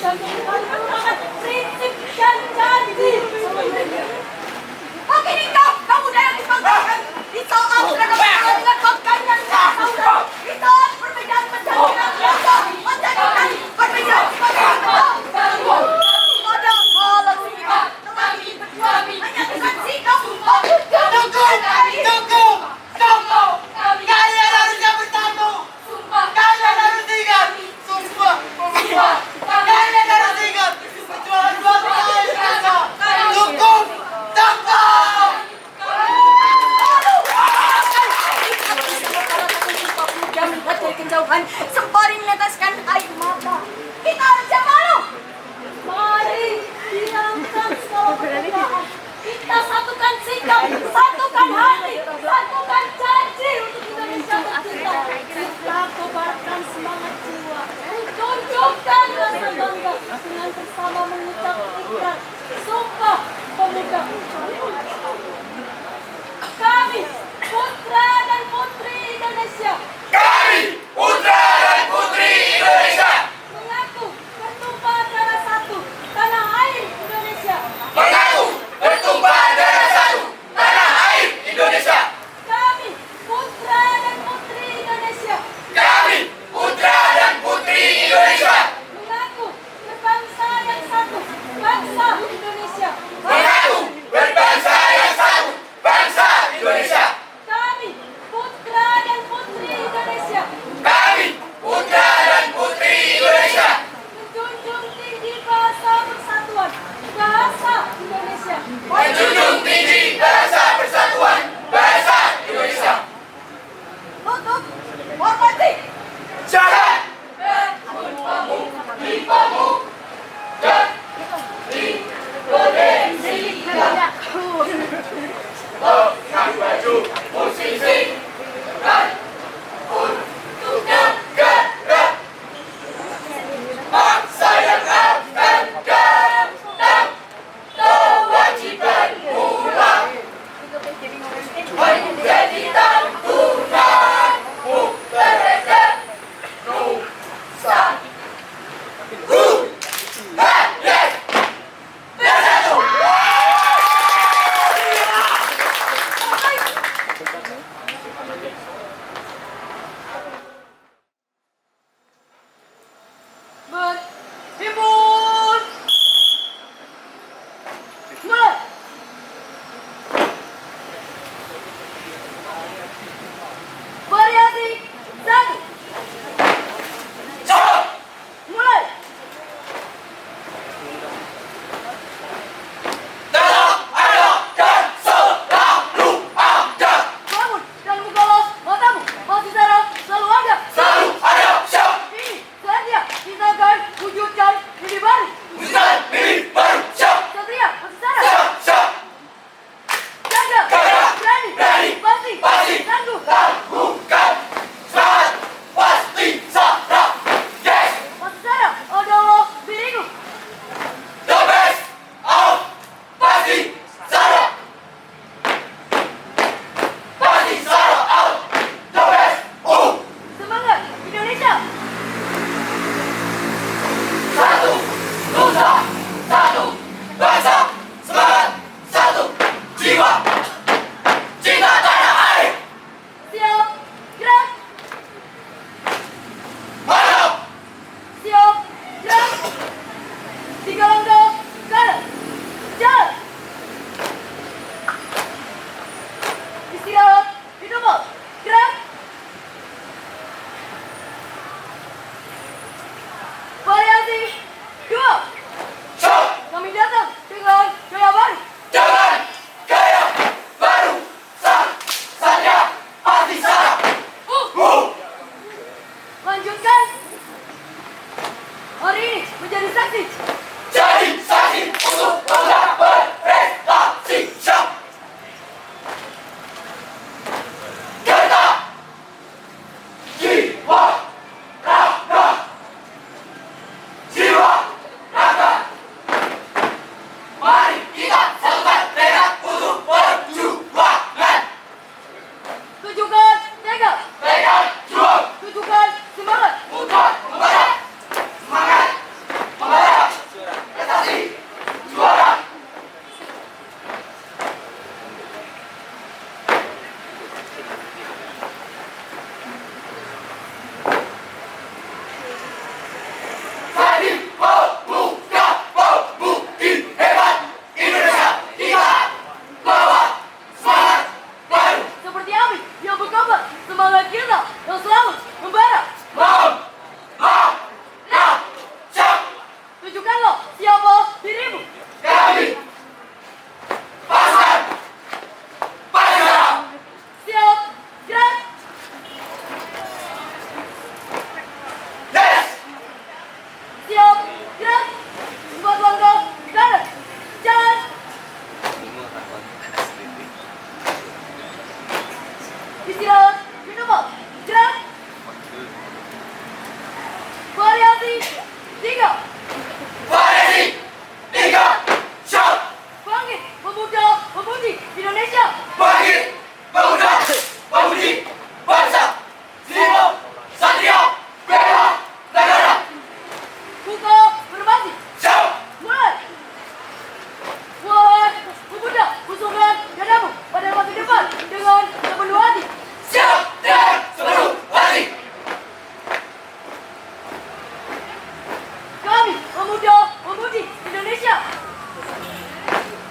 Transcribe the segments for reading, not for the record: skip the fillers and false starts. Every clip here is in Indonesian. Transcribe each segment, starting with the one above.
dan menggunakan prinsip dan janji. Oke, kamu dalam dibanggakan di soal dengan bahkan dan saudara di soal perbedaan menjadikan biasa menjadikan perbedaan sebagai padahal lalu tetapi berdua menyatukan sikap Tunggu! Kalian harusnya bersatu! Kalian harus ingat! Sumpah! Kalian harus ingat! Perjuangan buat rakyat biasa! Tunggu! Dia melihat dari kejauhan sembari meneteskan air mata. Kita aja malu. Mari hilangkan segala perbedaan. Kita satukan sikap, satukan hati, satukan janji untuk Indonesia tercinta. Kita kobarkan semangat jiwa. Tunjukkan rasa bangga dengan bersama mengucap ikrar Sumpah Pemuda. Kami putra dan putri Indonesia. Kami putra dan putri Indonesia Mengaku bertumpah darah satu tanah air Indonesia. mengaku bertumpah darah satu tanah air Indonesia. Kami putra dan putri Indonesia. Kami putra dan putri Indonesia Mengaku berbangsa yang satu, bangsa Indonesia. mengaku berbangsa yang satu, bangsa Indonesia. Kami putra dan putri Indonesia. Kami putra dan putri Indonesia Menjunjung tinggi bahasa persatuan, bahasa Indonesia. menjunjung tinggi bahasa persatuan, bahasa Indonesia. Untuk hormati Jalan dipamu dan Indonesia. Lengan baju musisi dan untuk negara bangsa yang akan datang. Kewajiban pulang menjadi tanggunganmu terhadap Nusa. Yes! Bersatu! berhimpun. Mulai. Variasi satu. Jawab! Mulai. Tetap ada dan selalu ada. Bangun dan bukalah matamu. Masih saraf selalu ada. Selalu ada siap. Ini saatnya kita akan wujudkan mimpi baru. Wujudkan mimpi baru siap. Satria masih saraf. Siap, siap. Gagah. Gagah. Berani. Berani. Pasti. Pasti. Tangguh. Lakukan. Semangat. Pasti sarap. Yes! Masih saraf adalah diriku. The best of pasti sarap. Pasti sarap out. The best. Semangat Indonesia. Satu Nusa, satu bangsa, semangat, satu jiwa, cinta tanah air. Siap. Gerak. Mantap. Siap. Gerak. 3 langkah kanan. Jalan. Istirahat di tempat. Gerak. Variasi 2. Stop. Kami datang dengan gaya baru. Jangan gaya baru. Saatnya pasti sarap. Lanjutkan. Hari ini menjadi saksi. Jadi saksi untuk bangsa berprestasi. Siap. Kita jiwa raga. Jiwa raga. Mari kita satukan tekad untuk perjuangan. Tunjukkan tekad. Tekad juang. Tunjukkan semangat. Putra membara. Semangat. Membara. Formasi 3. Formasi 3. Siap. Bangkit Pemuda Pemudi Indonesia. Bangkit pemuda pemudi bangsa. Jiwa Satria bela negara. Buka formasi. Siap. Mulai. Wahai pemuda, usungkan dadamu pada masa depan dengan sepenuh hati. Siap dengan sepenuh hati. Kami pemuda pemudi Indonesia.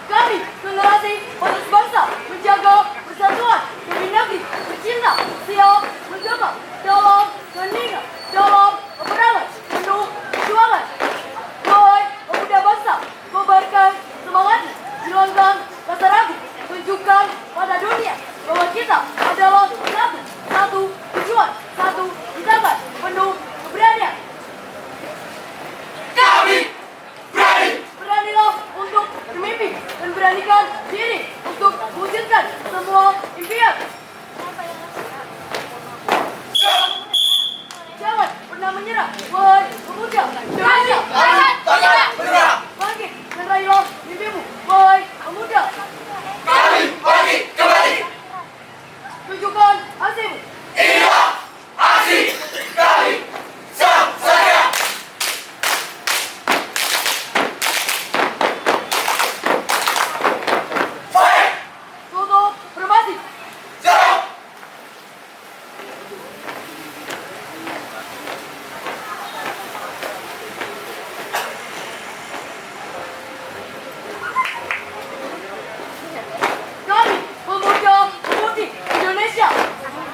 Kami generasi penerus bangsa menjaga persatuan demi negeri tercinta, siap bergema dalam keheningan, dalam peperangan penuh perjuangan. Wahai pemuda bangsa, kobarkan semangatmu, hilangkan rasa ragu, tunjukkan pada dunia bahwa kita adalah satu tujuan, satu tindakan penuh keberanian. Kami berani. Beranilah untuk bermimpi dan beranikan diri untuk mewujudkan semua impian. Jangan pernah menyerah, wahai pemuda Indonesia. Jangan menyerah. Bangkit dan raihlah mimpimu, wahai pemuda. Kami bangkit kembali. Tunjukkan hasilmu. Inilah aksi kami. Sang Satria. Baik. Tutup formasi. Siap. Kami pemuda pemudi Indonesia.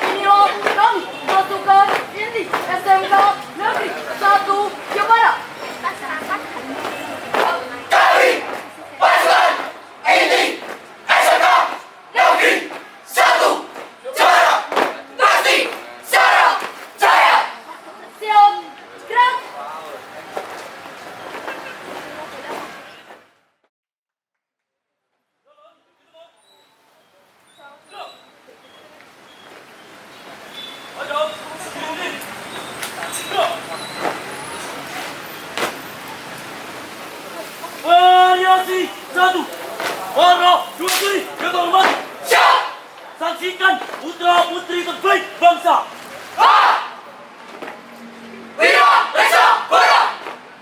Inilah kami pasukan inti SMK Negeri 1 Jepara. Kami pasukan inti SMK Negeri 1 Jepara. Pasti secara jaya. Siap gerak. Variasi 1. Para dua kali yang terhormat, Siap. saksikan putra putri terbaik bangsa. Wira Resa Bara.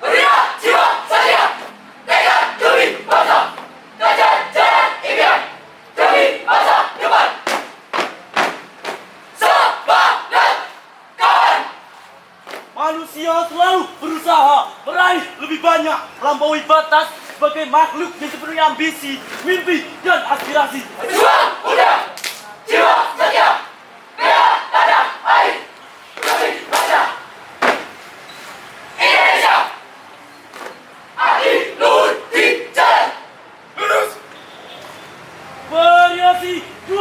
Wira Jiwa Satria. Tekad demi bangsa. Kejar jalan impian demi masa depan. Semangat kawan. Manusia selalu berusaha meraih lebih banyak, melampaui batas sebagai makhluk yang sepenuhnya ambisi, mimpi, dan aspirasi. Juang muda. Jiwa Satria. Bela tanah air demi bangsa. Indonesia. Adi luhur di jalan. Lurus. Variasi 2.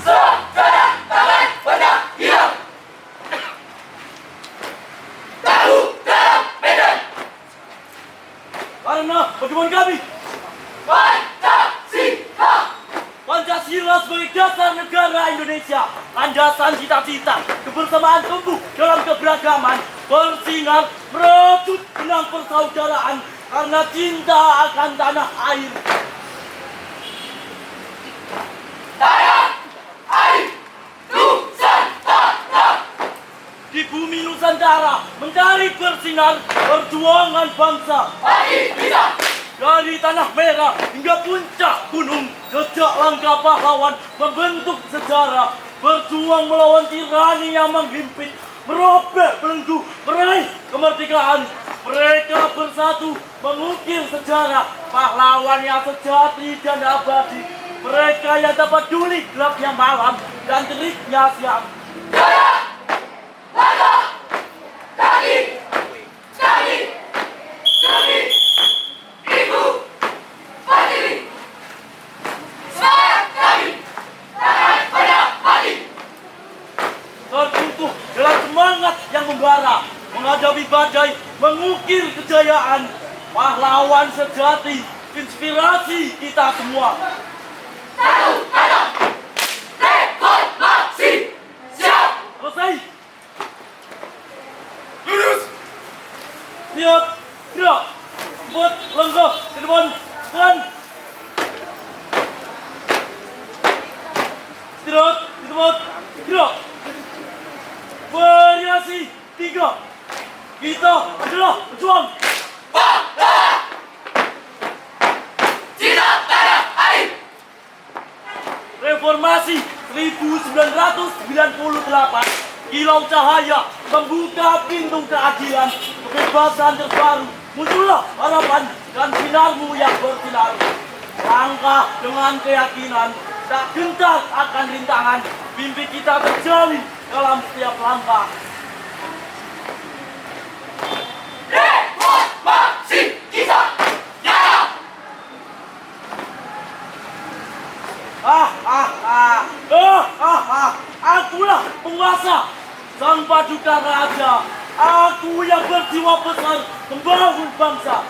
Saudara tangan pernah hilang. Tahu dalam medan. Karena bagaimana kami, Pancasila. Pancasila sebagai dasar negara Indonesia, landasan cita-cita, kebersamaan tumbuh dalam keberagaman, bersinar merebut benang persaudaraan karena cinta akan tanah air. Tanah air Nusantara. Di bumi Nusantara mencari bersinar perjuangan bangsa. Pagi bisa. Dari tanah merah hingga puncak gunung, jejak langkah pahlawan membentuk sejarah, berjuang melawan tirani yang menghimpit, merobek belenggu, meraih kemerdekaan. Mereka bersatu mengukir sejarah pahlawan yang sejati dan abadi. Mereka yang tak peduli gelapnya malam dan teriknya siang. Darah, langkah, kaki, kaki, kaki, ibu, Pertiwi. Semangat kami, tangan pada hati. Tertutup dalam semangat yang membara, menghadapi badai, mengukir kejayaan, pahlawan sejati, inspirasi kita semua. Satu kata, reformasi. Siap. Selesai. Siap, gerak. Buat langkah ke depan. Dan istirahat di tempat. Gerak. Variasi 3. Kita adalah pejuang. Cinta tanah air. Reformasi 1998, kilau cahaya membuka pintu keadilan, kebebasan terbaru. Muncullah harapan dan sinarmu yang bersinar. Langkah dengan keyakinan, tak gentar akan rintangan. Mimpi kita terjalin dalam setiap langkah. Reformasi kita nyata. Akulah penguasa, sang paduka raja. Aku yang berjiwa besar membangun bangsa.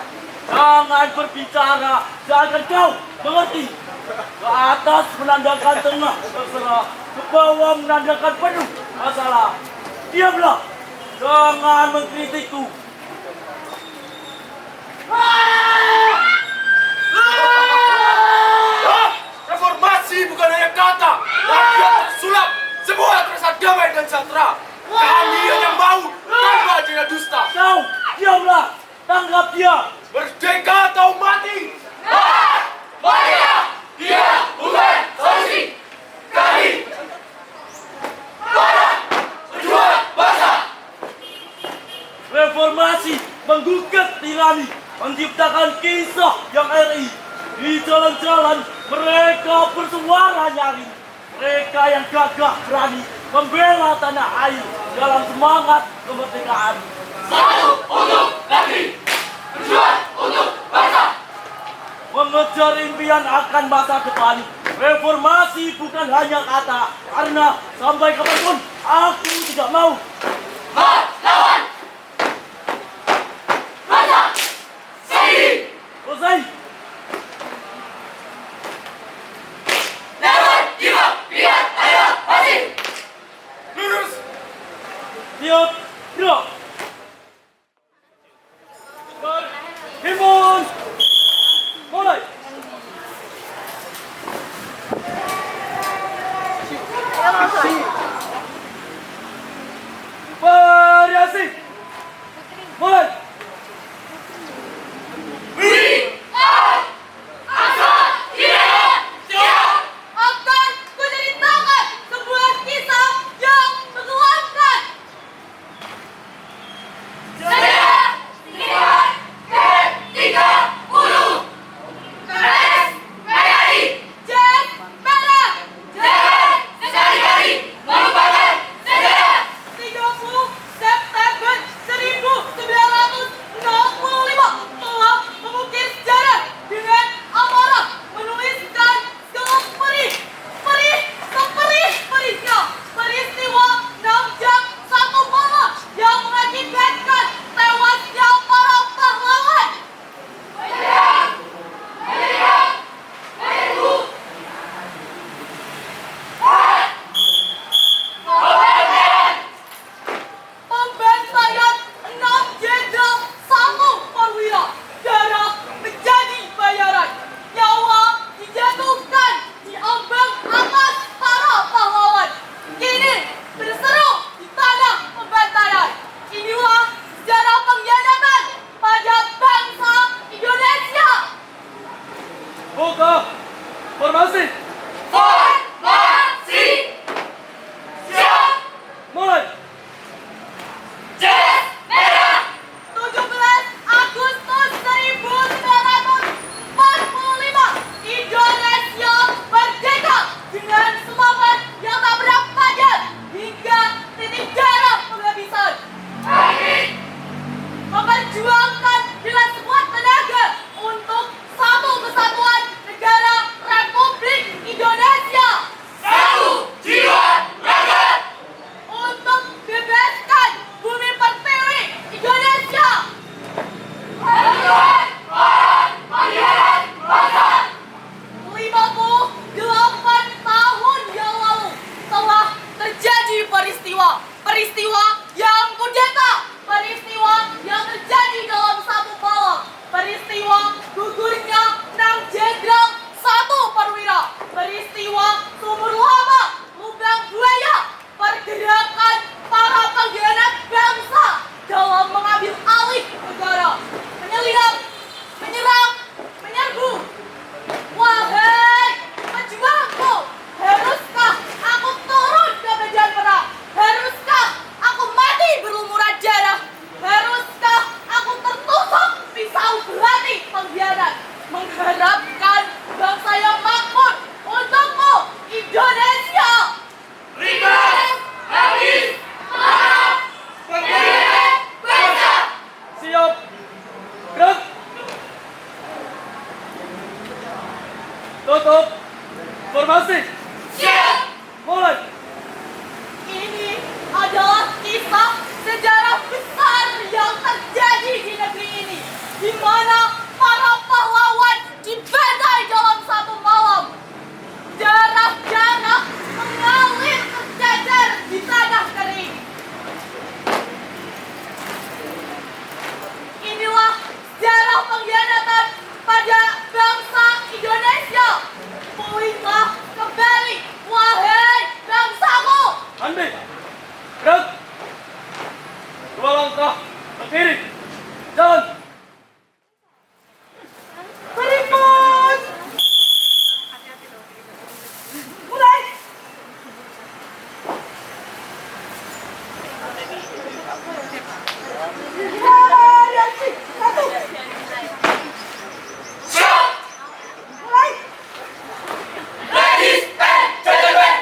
Jangan berbicara, jangan kau mengerti. Ke atas menandakan tengah terserah, ke bawah menandakan penuh masalah. Diamlah, jangan mengkritikku. Reformasi bukan hanya kata, tapi yang tersulap. Semua terasa damai dan sejahtera. Kami hanya mau tanpa adanya dusta. Kau, diamlah, tangkap dia. Merdeka atau mati. Merdeka, dia bukan solusi. Kami para pejuang bangsa. Reformasi menggugat tirani, menciptakan kisah yang RI. Di jalan-jalan mereka bersuara nyaring. Mereka yang gagah berani membela tanah air dalam semangat kemerdekaan. Satu untuk negeri, berjuang untuk bangsa. Mengejar impian akan masa depan. Reformasi bukan hanya kata, karena sampai kapanpun aku tidak mau Melawan bangsa sendiri. selesai. Never give up. Lihat ada hasil. Lurus. Siap, gerak. Himpun. Mulai. Variasi. Mulai. We are Asa Ideal. Siap. Akan kuceritakan sebuah kisah yang mengeluarkan. Saya Siniwan Ke-30. Keres Mayari. Jet merah Jangan sekali-kali melupakan sejarah. 30 September 1945. Formasi. Siap! Mulai. Ini adalah kisah sejarah besar yang terjadi di negeri ini, di mana para pahlawan dibantai dalam satu malam. Darah-darah mengalir tercecer di tanah kering. Inilah sejarah pengkhianatan pada bangsa Indonesia. Pulihlah kembali, wahai bangsaku. Andi. Gerak. 2 langkah ke kiri. Jalan. Berikan. Mulai. Satu. Siap! Mulai. Ladies and gentlemen,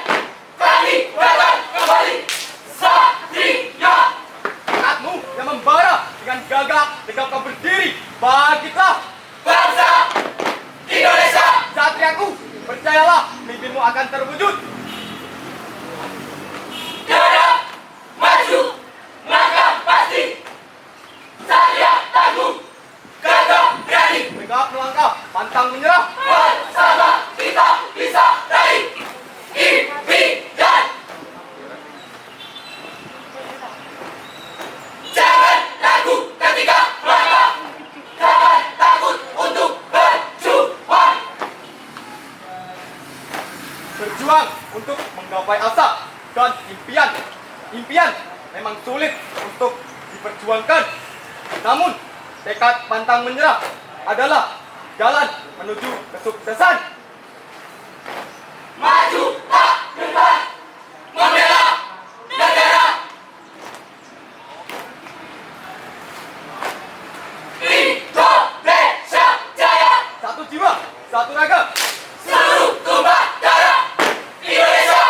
kami datang kembali. Satria! Tekadmu yang membara dengan gagah tegap kau berdiri. Bangkitlah. Bangsa Indonesia! Satriaku, percayalah mimpimu akan terwujud. Dada maju, langkah pasti. Satria tangguh, gagah berani. Tegap melangkah, pantang menyerah. Bersama kita bisa raih impian. Jangan ragu ketika melangkah. Jangan takut untuk berjuang. Berjuang untuk menggapai asa dan impian. Impian memang sulit untuk diperjuangkan. Namun, tekad pantang menyerah adalah jalan menuju kesuksesan. Maju tak gentar, membela negara. Indonesia Jaya, Satu jiwa, satu raga. seluruh tumpah darah Indonesia.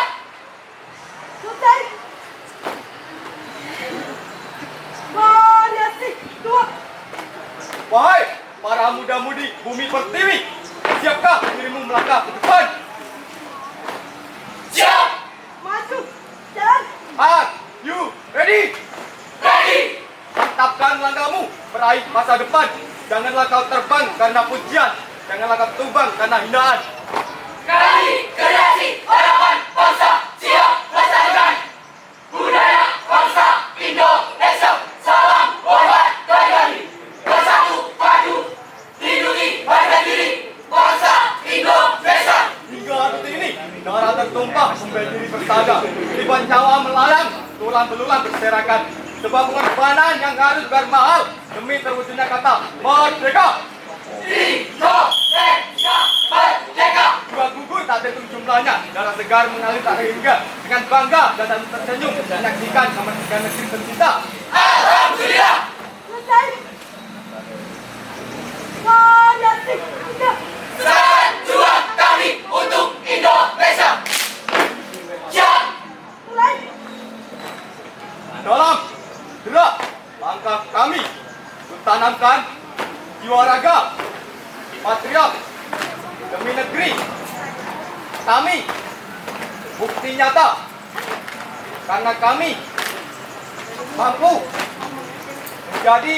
Selesai. Variasi 2. Wahai para muda-mudi bumi pertiwi, siapkah dirimu melangkah ke depan? Siap, Maju. Jalan. Are you ready? ready. Mantapkan langkahmu meraih masa depan. Janganlah kau terbang karena pujian. Janganlah kau tumbang karena hinaan. Kami generasi harapan bangsa siap melestarikan budaya bangsa Indonesia. Salam hormat kembali. Bersatu padu, lindungi harga diri bangsa Indonesia. Hingga detik ini, darah tertumpah sampai diri bersaga. Ribuan nyawa melayang, tulang belulang berserakan. Sebuah pengorbanan yang harus bermahal demi terwujudnya kata merdeka. Indonesia merdeka. Dua gugur tak terhitung jumlahnya, darah segar mengalir tak terhingga. Dengan bangga dan tersenyum menyaksikan kemerdekaan negeri tercinta. Alhamdulillah. Selesai. Variasi 3. Serangan juang kami untuk Indonesia. Siap. Mulai. Dalam gerak langkah kami tanamkan jiwa raga patriot demi negeri kami. Bukti nyata karena kami mampu menjadi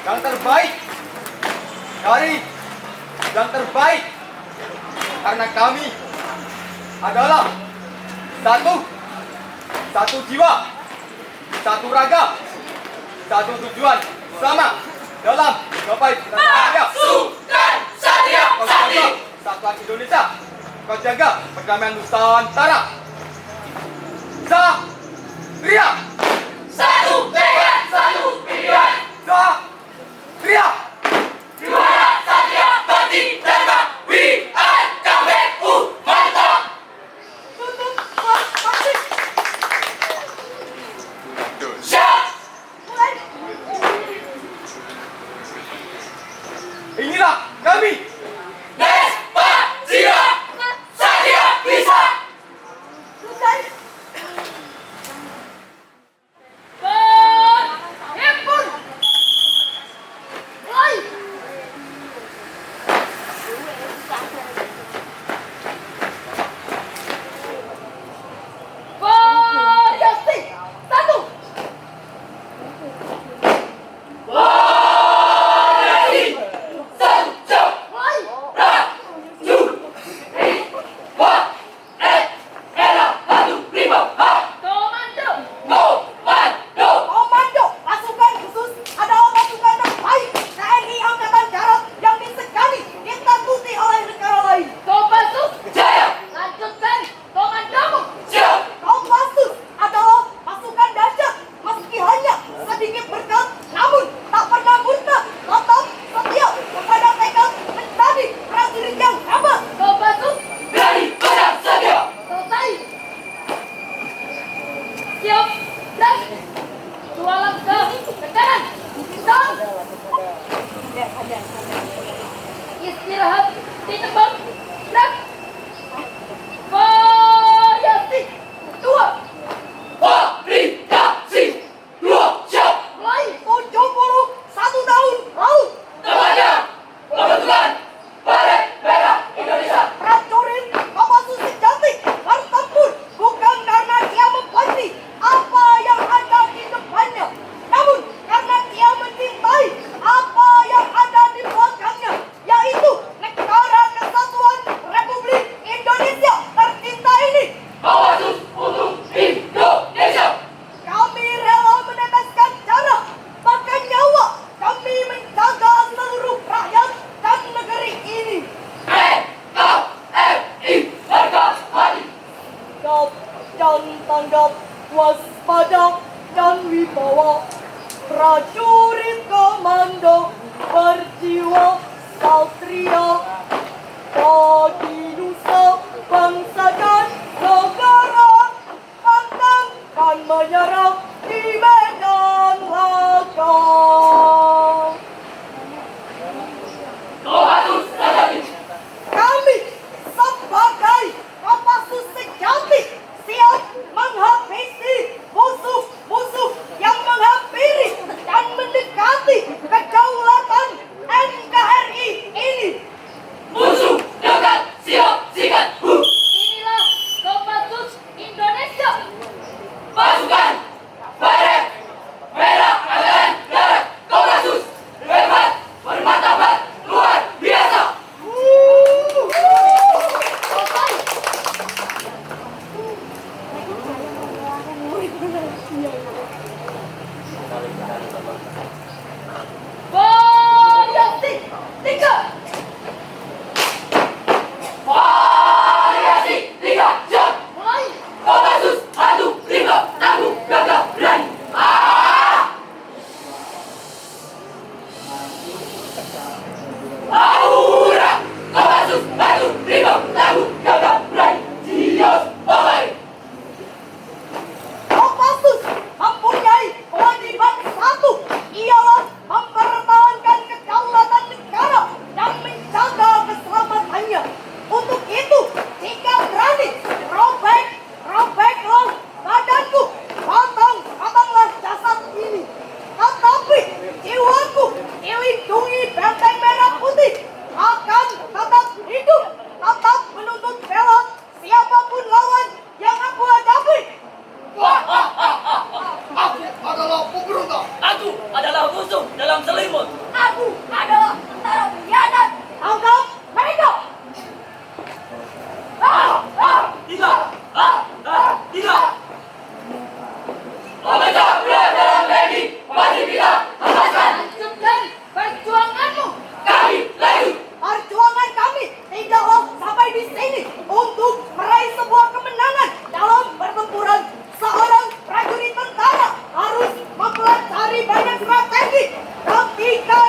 yang terbaik dari yang terbaik karena kami adalah satu jiwa, satu raga, satu tujuan sama dalam menggapai cita-cita. Pasukan Satria Kau Sakti. jaga persatuan Indonesia, kau jaga perdamaian Nusantara. Satria, Satu tekad, satu pilihan. Satria. Juara Satria Bakti Dharma. We are KPU. Mantap. Tutup. Vaksin. Siap. Mulai. Inilah kami. Despacito. Satria bisa. Selesai. istirahat di tempat gerak. Variasi dua. Variasi dua siap. Mulai 71 tahun lalu. Namanya pembentukan Baret Merah Indonesia. Prajurit Kopassus sejati bertempur bukan karena dia membenci apa yang ada di depannya, namun karena dia mencintai apa yang ada di belakangnya, yaitu Negara Kesatuan Republik Indonesia tercinta ini. Kopassus untuk Indonesia. Kami rela meneteskan darah, bahkan nyawa kami menjaga seluruh rakyat dan negeri ini. NKRI harga mati. Tanggap dan tanggap, waspada dan wibawa, prajurit komando berjiwa satria, bagi nusa bangsa dan negara, pantang dan menyerah di medan laga. Kopassus sejati. Kami sebagai Kopassus sejati siap menghabisi musuh-musuh yang menghampiri dan mendekati kedaulatan NKRI ini. Musuh dekat siap sikat. Inilah Kopassus Indonesia. Pasukan Baret Merah Angkatan Darat Kopassus hebat, bermartabat, luar biasa. Variasi tiga. Variasi tiga siap. Mulai. Kopassus adu rimba tangguh gagah berani. Aura Kopassus adu rimba tangguh gagah berani. Siap baik. Kopassus mempunyai kewajiban satu, ialah mempertahankan kedaulatan negara dan menjaga keselamatannya. Untuk itu, jika berani, robeklah badanku, potonglah jasad ini. Tetapi jiwaku dilindungi benteng merah putih, akan tetap hidup, tetap menuntut bela siapapun lawan yang aku hadapi. Aku adalah pemberontak. Aku adalah musuh dalam selimut. Aku adalah tentara pengkhianat. Tangkap mereka. Tidak. Pemecah belah dalam TNI wajib kita lepaskan. Lanjutkan perjuanganmu. Kami lanjut. Perjuangan kami tidaklah sampai di sini untuk meraih sebuah kemenangan dalam pertempuran. Seorang prajurit tentara harus mempelajari banyak strategi, taktika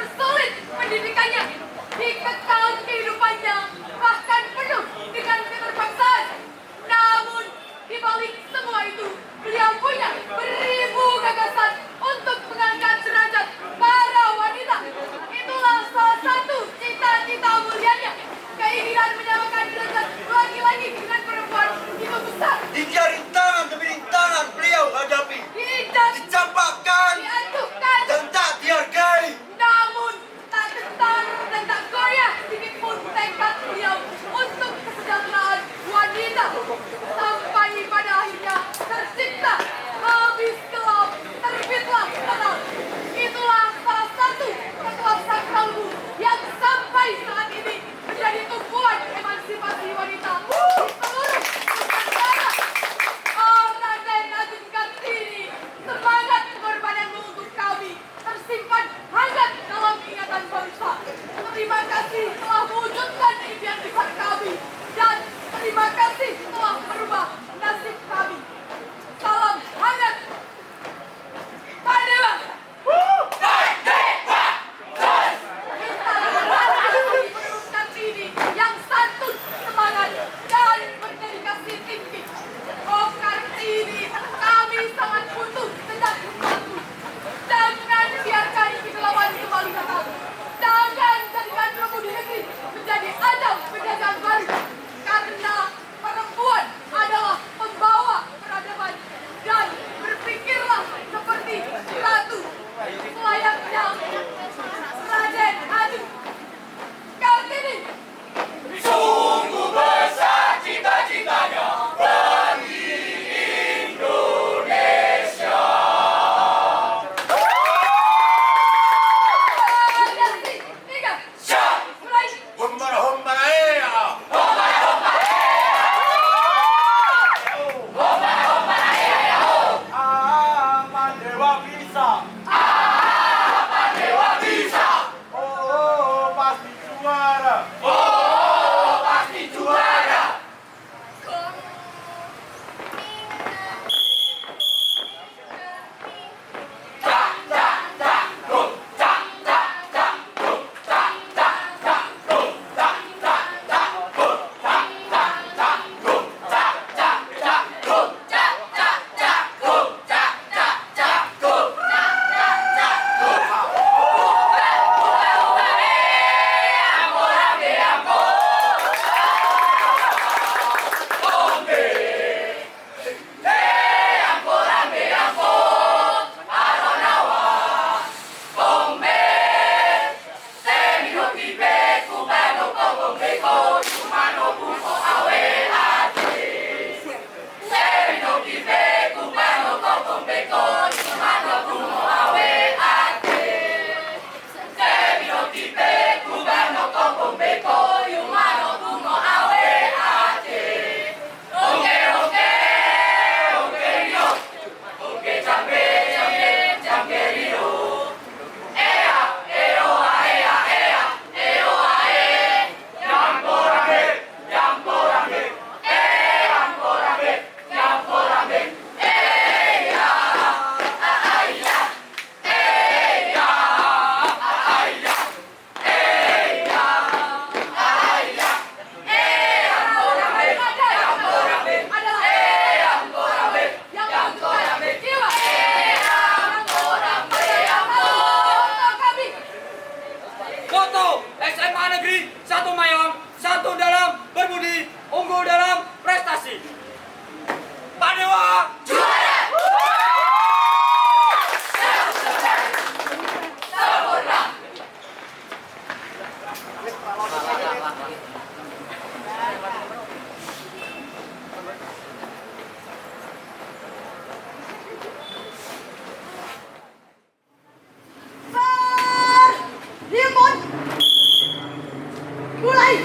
dipersulit pendidikannya, dikekal kehidupannya, bahkan penuh dengan keterpaksaan. Namun, di balik semua itu, beliau punya beribu gagasan untuk mengangkat derajat para wanita. Itulah salah satu cita-cita mulianya, keinginan menyamakan derajat laki-laki dengan perempuan itu besar. Hingga rintangan demi rintangan beliau hadapi. Dicampakkan Diadukan, dan tak dihargai. namun tak gentar dan tak goyah sedikit pun tekad beliau untuk kesejahteraan wanita. Sampai pada akhirnya tercipta, habis gelap, terbitlah terang. Itulah salah satu ketua sakralmu yang sampai saat ini menjadi tumpuan emansipasi wanita di seluruh Nusantara. Oh, Raden Agung Kartini, semangat pengorbananmu untuk kami tersimpan hangat dalam ingatan bangsa. Terima kasih telah mewujudkan impian besar kami, dan terima kasih telah merubah nasib kami. Salam hangat, Padewa. Kartini yang santun, semangat, dan berdedikasi tinggi. Oh Kartini, kami sangat butuh tenaga membantu. Jangan biarkan kegalauan kembali datang. Jangan jadikan Prabu di negeri menjadi ajang penjagaan baru. Karena perempuan adalah pembawa peradaban. Dan berpikirlah seperti ratu, selayaknya Raden Agung Kartini. Sungguh besar cita-citanya bagi Indonesia. Dari 3, Siap. mulai. Hombara hombara ea. Apa dewa bisa? Dewa bisa. Oh, pasti juara. Oh, pasti juara. Foto SMA Negeri 1 Mayang, 1 dalam berbudi, unggul dalam prestasi. Padewa juara. Remote, mulai.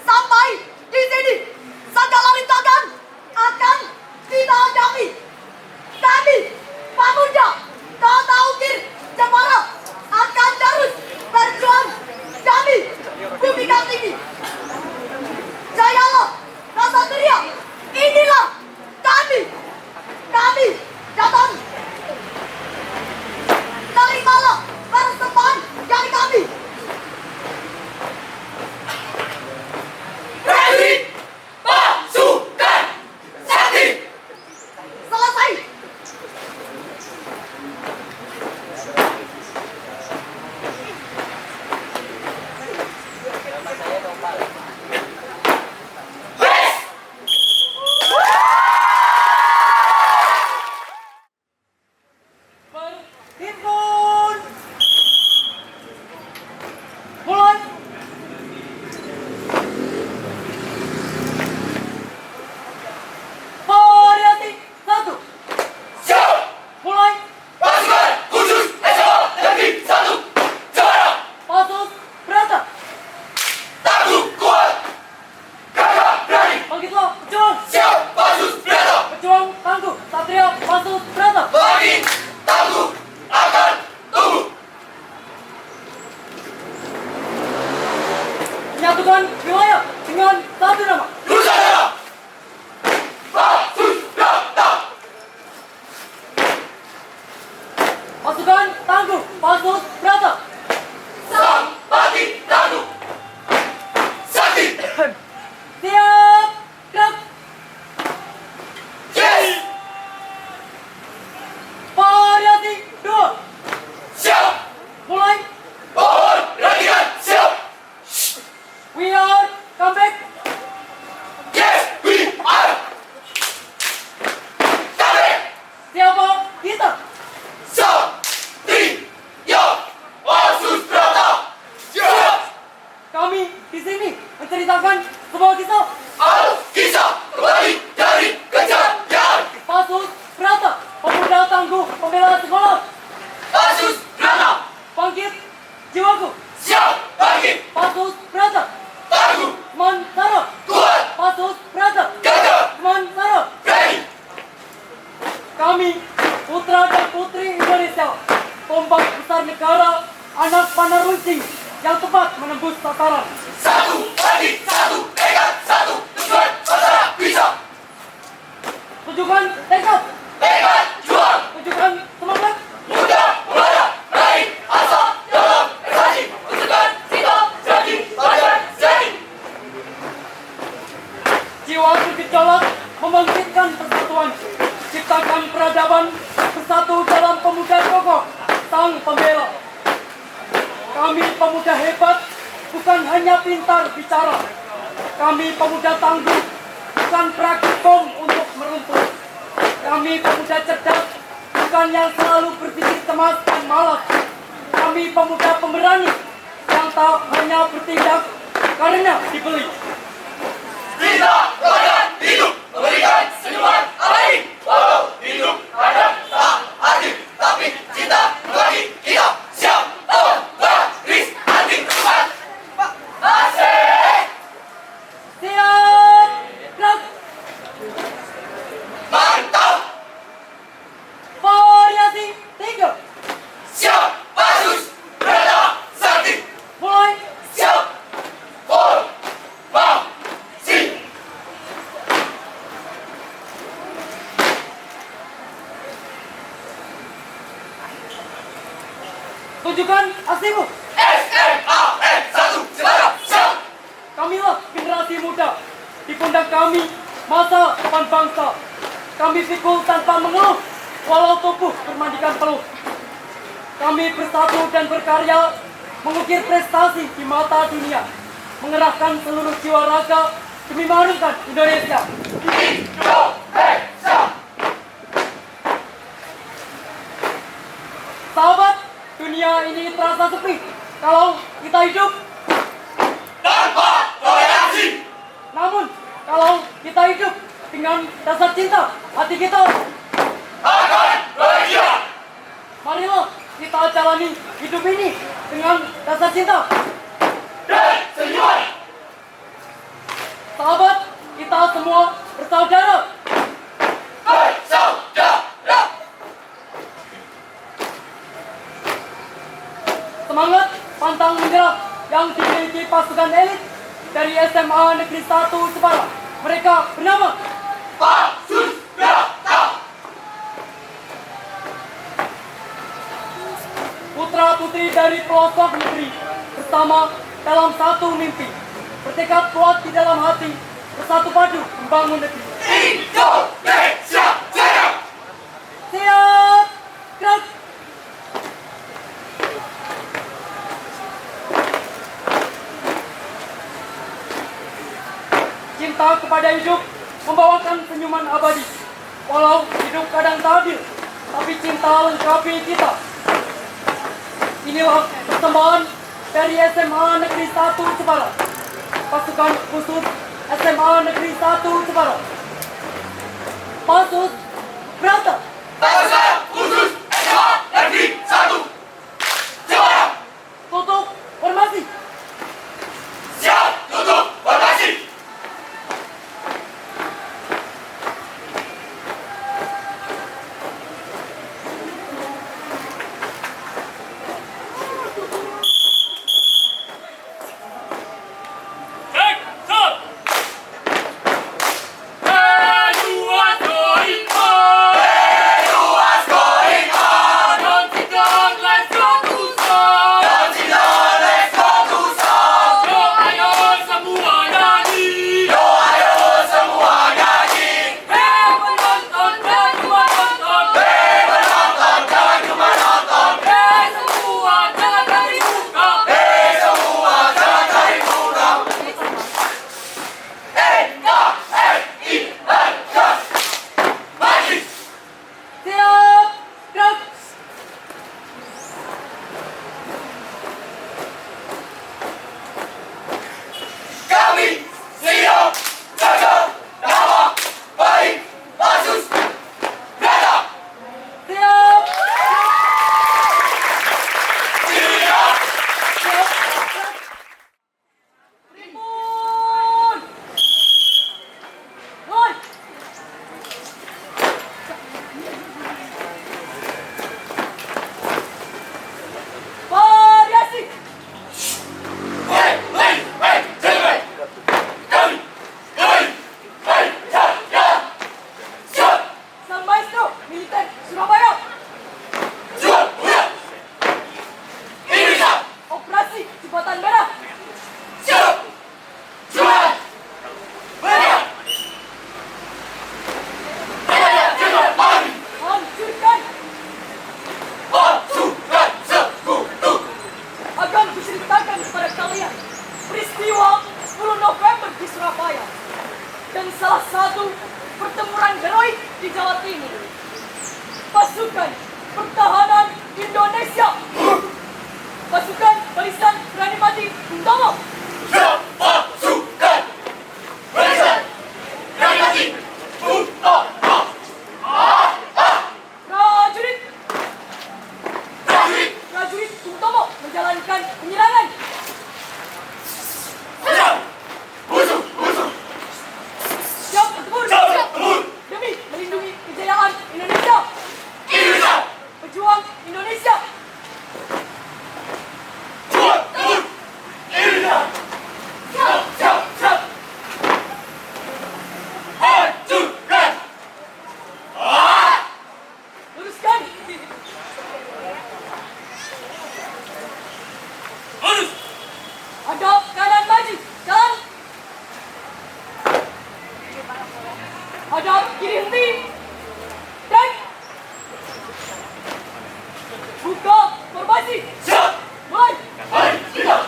Sampai di sini segala rintangan akan kita hadapi. Kami, pemuda Kota Ukir Jepara akan terus berjuang demi Bumi Kartini. Jayalah Ksatria, inilah kami. Kami datang. Terimalah persembahan dari kami. Prajurit pasukan sakti. Selesai. Berhimpun. Mulai. Variasi 1. Siap. Mulai. Pasukan khusus SMA Negeri 1 Jepara. Pasus berata. Tangguh kuat. Gagah berani. Bangkitlah pejuang. Siap pasus berata. Pejuang tangguh. Satria pasus berata. Bangkit. Tangguh. Akan tunggu. Menyatukan wilayah dengan satu nama. Nusantara. Pasus berata. Pasukan tangguh pasus berata. Sang bangkit tangguh. Sakti. Siap gerak. Yes. Variasi 2. Siap. Mulai. Mohon perhatian. Siap. We are come back. Yes, we are. Tarik. Siapa kita? Satria pasus berata. Siap. Kami di sini menceritakan sebuah kisah. Alkisah kembali dari kejayaan. Pasus berata, pemuda tangguh pembela sekolah. Pasus berata. Bangkit jiwaku. Siap bangkit. Pasus berata, Tangguh. teman sarap. Kuat. Pasus berata, Gagah. teman sarap. Berani. Kami putra dan putri Indonesia, tombak besar negara, anak panah runcing yang tepat menembus sasaran. Satu hati, satu tekad, satu tujuan. Bangsa bisa. Tunjukkan tekad, Tekad juang. tunjukkan semangat. Muda mulai. Raih asa dalam prestasi. Tunjukkan sikap jadi pelajar jadi. Jiwa bergejolak membangkitkan persatuan, ciptakan peradaban, bersatu dalam pemuda kokoh, sang pembela. Kami pemuda hebat, bukan hanya pintar bicara. Kami pemuda tangguh, bukan perakit bom untuk meruntuh. Kami pemuda cerdas, bukan yang selalu berpikir cemas dan malas. Kami pemuda pemberani, yang tak hanya bertindak karena dibeli. Kita akan hidup memberikan senyuman alami. Walau hidup kadang tak adil, tapi cinta membagi kita. Siap lawan baris anti Tuhan. Asik. Siap, gerak, Mantap. variasi 3. Siap pasus berada sakti. Mulai. Siap. Formasi. Tunjukkan aksimu. SMAN 1 Jepara. Siap. Kamilah generasi muda. Di pundak kami, masa depan bangsa. Kami pikul tanpa mengeluh, walau tubuh bermandikan peluh. Kami bersatu dan berkarya, mengukir prestasi di mata dunia. Mengerahkan seluruh jiwa raga demi mengharumkan Indonesia. Indonesia. Sahabat, dunia ini terasa sepi kalau kita hidup. Tanpa toleransi. Namun, kalau kita hidup dengan dasar cinta, hati kita Akan bahagia. marilah kita jalani hidup ini dengan dasar cinta. Dan senyuman. dari SMA Negeri 1 Jepara. Mereka bernama putra-putri dari pelosok negeri bersama dalam satu mimpi, bertekad kuat di dalam hati, bersatu padu membangun negeri. Indonesia Jaya! Siap, gerak. Cinta kepada hidup membawakan senyuman abadi. Walau hidup kadang tak adil, tapi cinta lengkapi kita. Inilah persembahan dari SMA Negeri 1 Jepara. Pasukan khusus SMA Negeri 1 Jepara. Pasus Berata. Pasukan khusus SMA Negeri 1 Jepara! Tutup formasi. Siap tutup formasi! Siap, gerak. Kami siap jaga nama baik Pasus Berata! Siap. Siap! Tribun. Woi. Variasi. Hei, cewek! Kami baik jaya! Siap! Sang Maestro Militer Surabaya. Jual muda! Indonesia! Operasi Jembatan Merah. Siap! Jual! Muda! Dengan mari! Hancurkan Pasukan sekutu! akan kuceritakan kepada kalian peristiwa 10 November di Surabaya dan salah satu pertempuran heroik di Jawa Timur. Pasukan Pertahanan Indonesia. Pasukan Barisan Berani Mati Bung Tomo. Siap! Pasukan! Barisan! Berani mati! Utama! Prajurit Prajurit! Prajurit Bung Tomo menjalankan penyerangan. Siap! Musuh! Siap bertempur Siap tempur! demi melindungi kejayaan Indonesia. Indonesia! Pejuang Indonesia. Jual tempur! Indonesia! Siap! Hancurkan! Luruskan. Lurus! Hadap kanan maju. Jalan. Hadap kiri henti. Dan buka formasi. Siap! Mulai. Mari kita!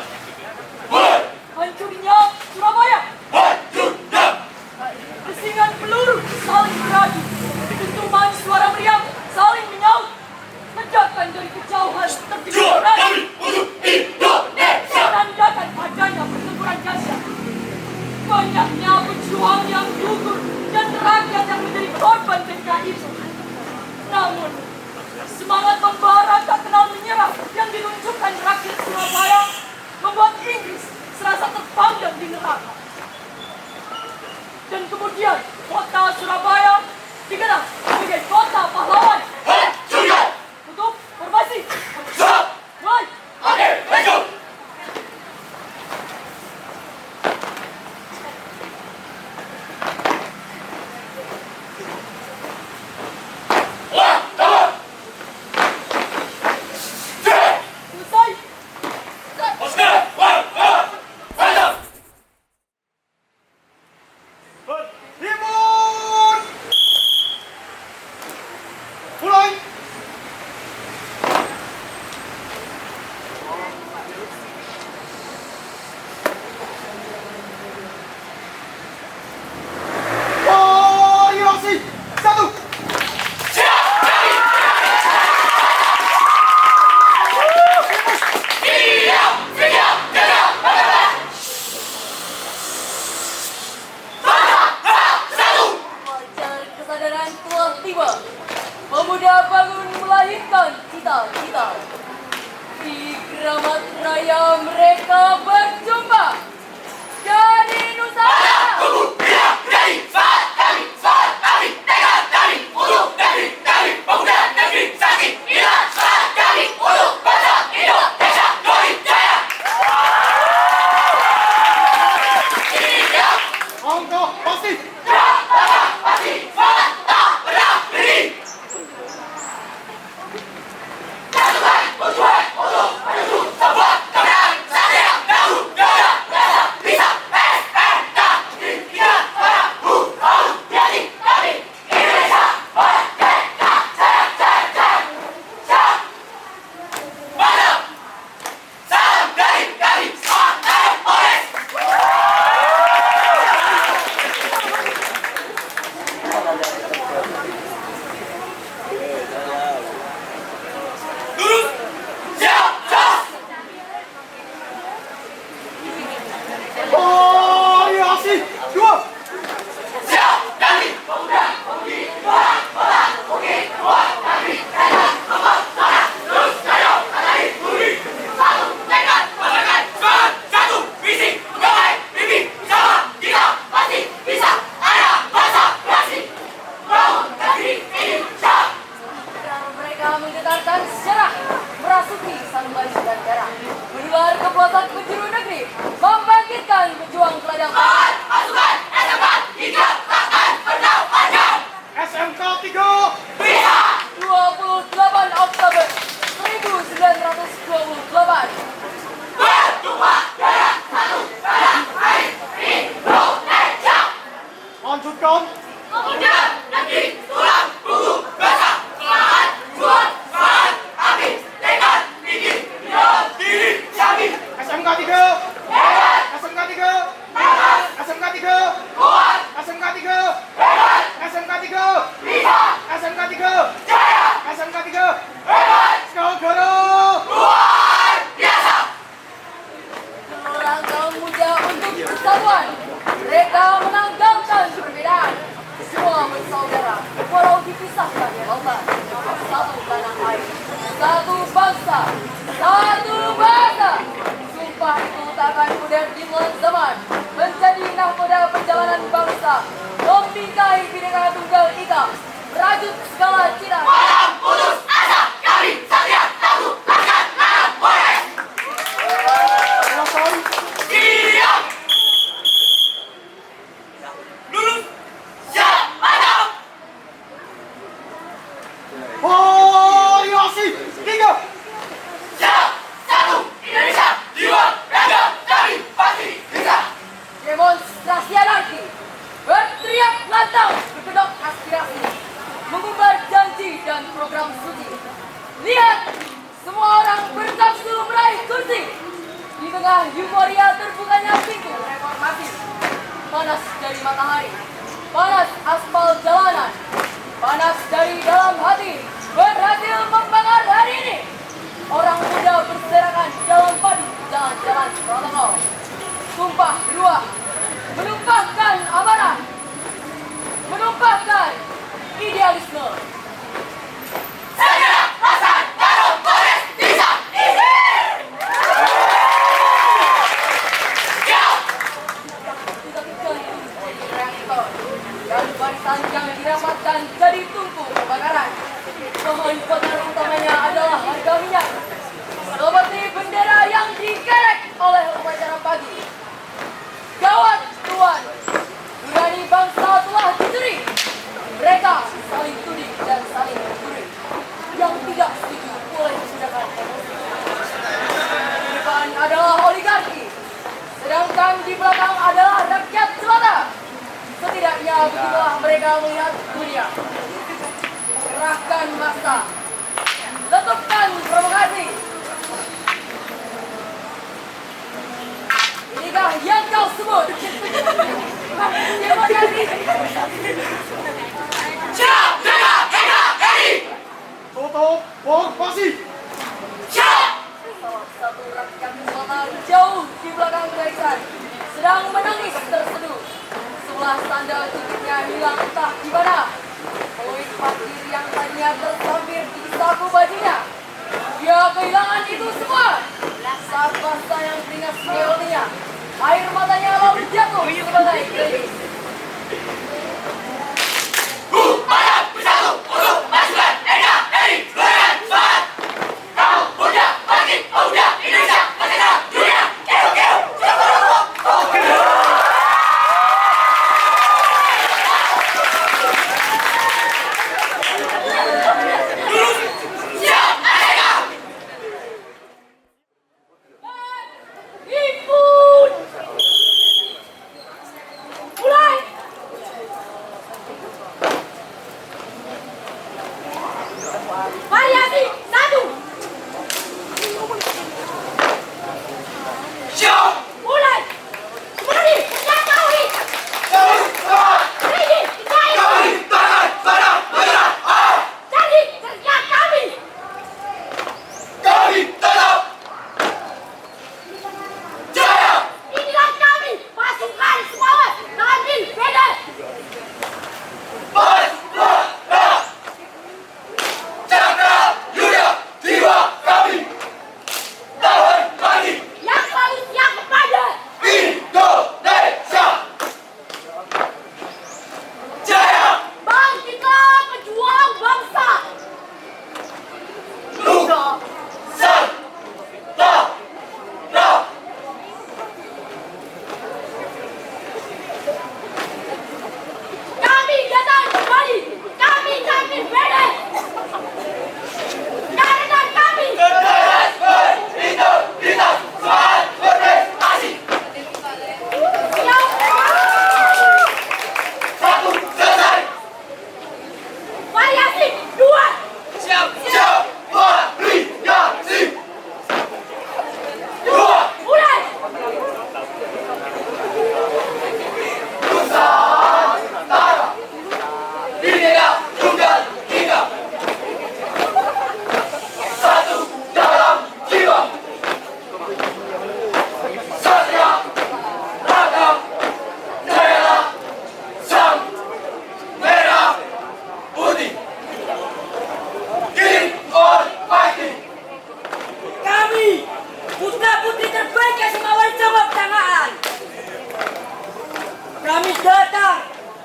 Mulai! Hancurnya Surabaya. Hancurnya! Pesingan peluru saling beradu. Dentuman suara meriam saling menyaut. Ledakan dari kejauhan Jual terdengar kami untuk Indonesia! menandakan adanya pertempuran dahsyat. Banyaknya pejuang yang gugur dan rakyat yang menjadi korban PKI itu. Namun, semangat membara tak kenal menyerah yang ditunjukkan rakyat Surabaya membuat Inggris serasa terpandang di neraka. Dan kemudian, kota Surabaya dikenal sebagai kota pahlawan. Hancurkan! Tutup formasi. Siap! Mulai. Oke, let's go! pasukan. Pemuda negeri tulang punggung basah, semangat, juang, semangat, api, tekad, tinggi, Diri, yakin. SMK 3. hebat, SMK 3. hebat, SMK 3. kuat, SMK 3. hebat, SMK 3. bisa, SMK 3. jaya, SMK 3. hebat, Segala luar biasa. Langkah muda untuk persatuan. Mereka menanggalkan perbedaan. Semua bersaudara, walau dipisahkan lautan. Satu tanah air, satu bangsa, satu bahasa. Sumpah itu tak akan mudah dimuat zaman. Menjadi nahkoda perjalanan bangsa. Membingkai Bhinneka Tunggal Ika. Merajut segala cita. Malam putus asa, kami satria takut akan anak Polres. Siap. lurus. Siap, mantap. Variasi 3. Siap, satu, Indonesia, jiwa, raga, kami pasti bisa. Demonstrasi anarki. Berteriak lantang, berkedok aspirasi. Mengumbar janji dan program suci. Lihat, semua orang bernafsu meraih kursi. Di tengah euforia terbukanya pintu reformasi. Panas dari matahari, panas aspal jalanan, panas dari dalam hati berhasil membakar hari ini. Orang muda berserakan dalam padu jalan-jalan protokol. Sumpah beruah, menumpahkan amanah, menumpahkan idealisme. Segera pasang taruh Polres bisa. Siap. Tiga-tiga ini menjadi reaktor dan barisan yang dirapatkan jadi tungku kebakaran. Bahan bakar utamanya adalah harga minyak. Seperti bendera yang dikerek oleh upacara pagi. Gawat tuan, nurani bangsa telah dicuri. Mereka saling tuding dan saling mencuri. Yang tidak setuju boleh menggunakan emosi. Di depan adalah oligarki, sedangkan di belakang adalah rakyat jelata. Setidaknya begitulah mereka melihat dunia. Kerahkan massa, letupkan provokasi. Inikah yang kau sebut demokrasi? Siap, jaga, NKRI. Tutup formasi. Siap. Salah satu rakyat jelata jauh di belakang barisan sedang menangis terseduh. Sebelah sandal jepitnya hilang entah di mana. Peluit parkir yang tadinya tersampir di saku bajunya. Dia kehilangan itu semua. Saat basah yang keringat seniornya, air matanya lalu jatuh sebagai gerimis. Malam bersatu untuk masukan NKRI. Berikan semangat. Kamu muda, bangkit, pemuda Indonesia, merdeka dunia. Kero, kero, siap, merdeka. Impun!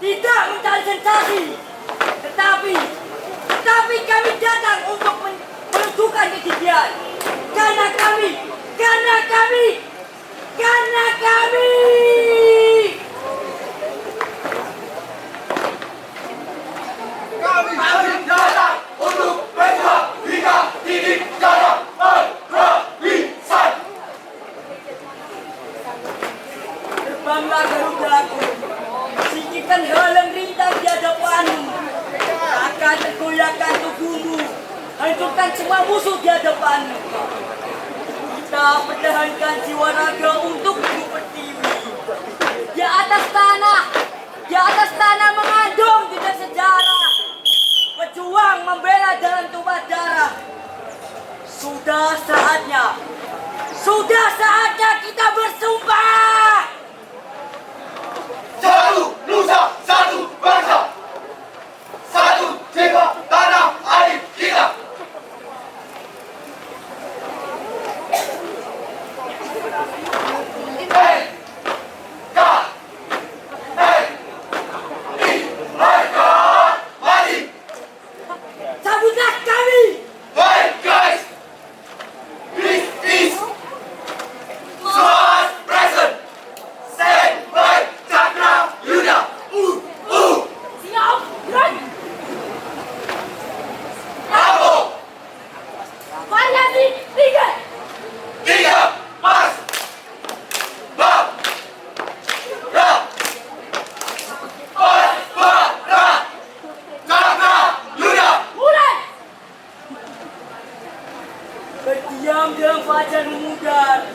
tidak mencari sensasi, tetapi kami datang untuk menentukan kegigihan. Karena kami Kami datang untuk berjuang hingga titik darah penghabisan. terbanglah garudaku, singkirkan halang rintang di hadapanmu, akan tergoyahkan tubuhmu, hancurkan semua musuh di hadapanmu. Kita pertahankan jiwa raga untuk Ibu Pertiwi. Di atas tanah mengandung jejak sejarah, pejuang membela jalan tumpah darah. Sudah saatnya kita bersumpah. Satu nusa, satu bangsa, satu jiwa tanah air kita. Sambutlah kami. Baik guys, this is Suas present. Stand by Cakra Yuda. Siap, gerak. Bravo. Variasi 3. Tiga, mas. Bab. Ra. Pas, ba, ra. Cakra Yuda. Mulai. Berdiam dalam fajar memudar,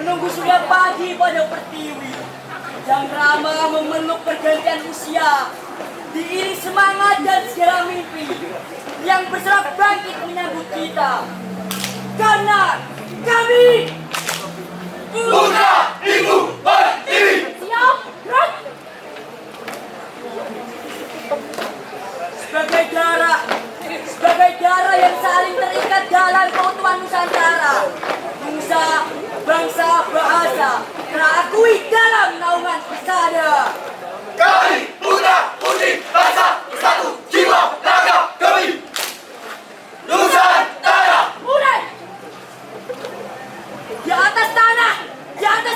menunggu surya pagi pada Pertiwi. Yang ramah memeluk pergantian usia, diiring semangat dan segala mimpi yang berserak bangkit menyambut kita. Karena kami Putra Ibu Pertiwi. siap, gerak. Sebagai darah yang saling terikat dalam keutuhan Nusantara, nusa, bangsa, bahasa terakui dalam naungan persada. Kami putra putri bangsa satu jiwa raga kami Nusantara. Mulai. Di atas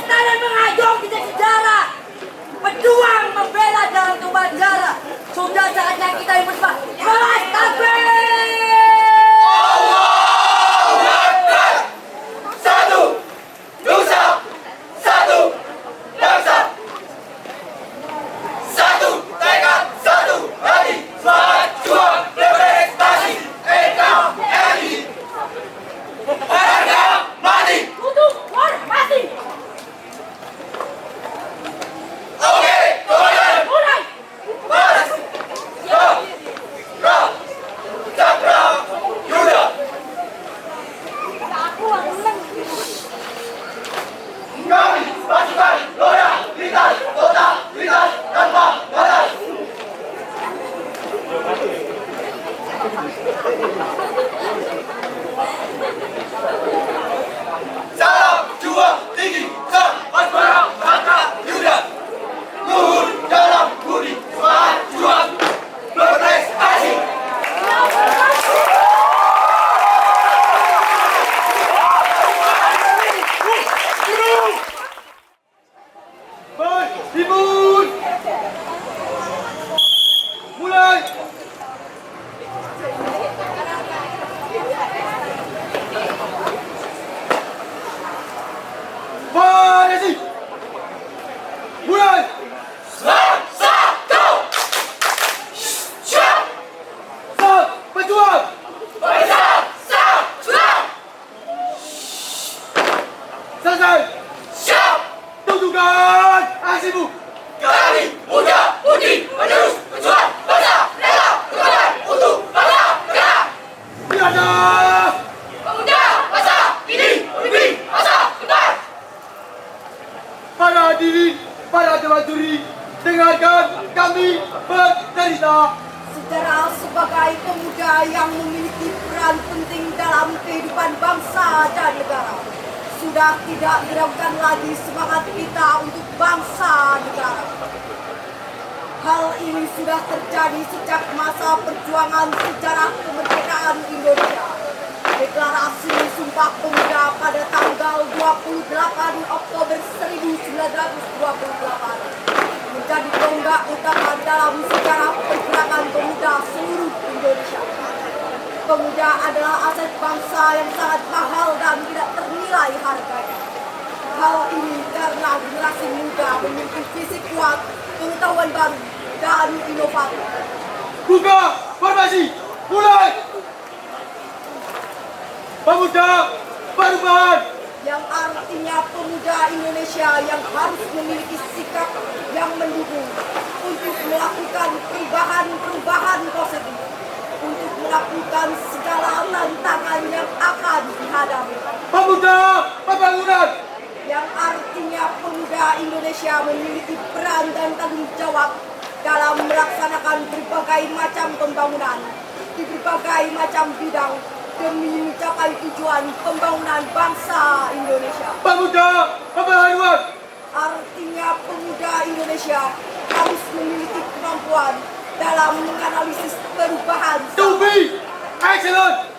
tanah mengajong jejak sejarah, pejuang membela dalam tumpah darah. Sudah saatnya kita yang bersumpah. Balas takbir. Allahu Akbar. Satu nusa, satu bangsa, satu tekad, satu hati, semangat juang berprestasi. NKRI harga mati. Untuk hormati. Oke, komandan. Mulai. Mas, Ra, Ra, Cakra Yuda. Kami pasukan loyalitas totalitas tanpa batas. Salam juang tinggi, asmara Cakra Yuda. Luhur dalam budi, semangat juang berprestasi. Ibu, mulai. Variasi. Mulai. Satu. Siap. Siap. Berjuang. Bersama. Selesai. Siap. Tunjukkan aksimu. Kami muda putih menerus berjuang bangsa rela berkorban untuk bangsa negara. Tiada. Pemuda masa kini memimpin masa depan. Para hadirin, para juri, dengarkan kami bercerita. Sejarah sebagai pemuda yang memiliki peran penting dalam kehidupan bangsa dan negara sudah tidak meragukan lagi semangat kita untuk bangsa negara. Hal ini ini sudah terjadi sejak masa perjuangan sejarah kemerdekaan Indonesia. Deklarasi Sumpah Pemuda pada tanggal 28 Oktober 1928 menjadi tonggak utama dalam sejarah pergerakan pemuda seluruh Indonesia. Pemuda adalah aset bangsa yang sangat mahal dan tidak ternilai harganya. Hal ini karena generasi muda memiliki fisik kuat, pengetahuan baru, dan inovatif. Buka formasi, mulai. Pemuda perubahan. Yang artinya pemuda Indonesia yang harus memiliki sikap yang mendukung untuk melakukan perubahan positif, untuk melakukan segala tantangan yang akan dihadapi. Pemuda pembangunan. Yang artinya pemuda Indonesia memiliki peran dan tanggung jawab dalam melaksanakan berbagai macam pembangunan di berbagai macam bidang demi mencapai tujuan pembangunan bangsa Indonesia. Pemuda pembaharuan. Artinya pemuda Indonesia harus memiliki kemampuan dalam menganalisis perubahan. To be excellent.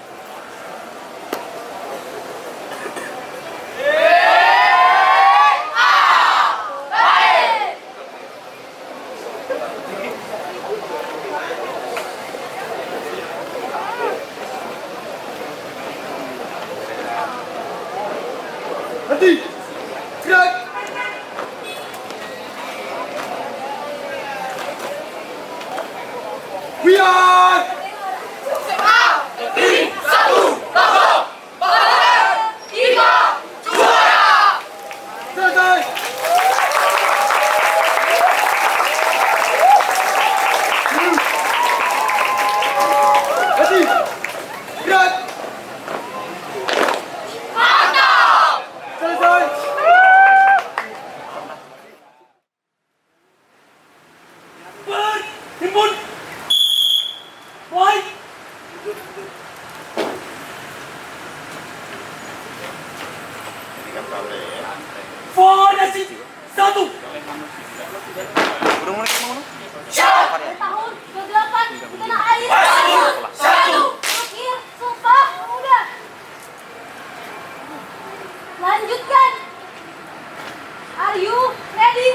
Henti. Gerak. We are selesai. Henti. Gerak. Selesai. Himpun. Wahai. Formasi 1. Tahun ke-8 di tanah air. Akhir Sumpah Pemuda. Lanjutkan. Are you ready?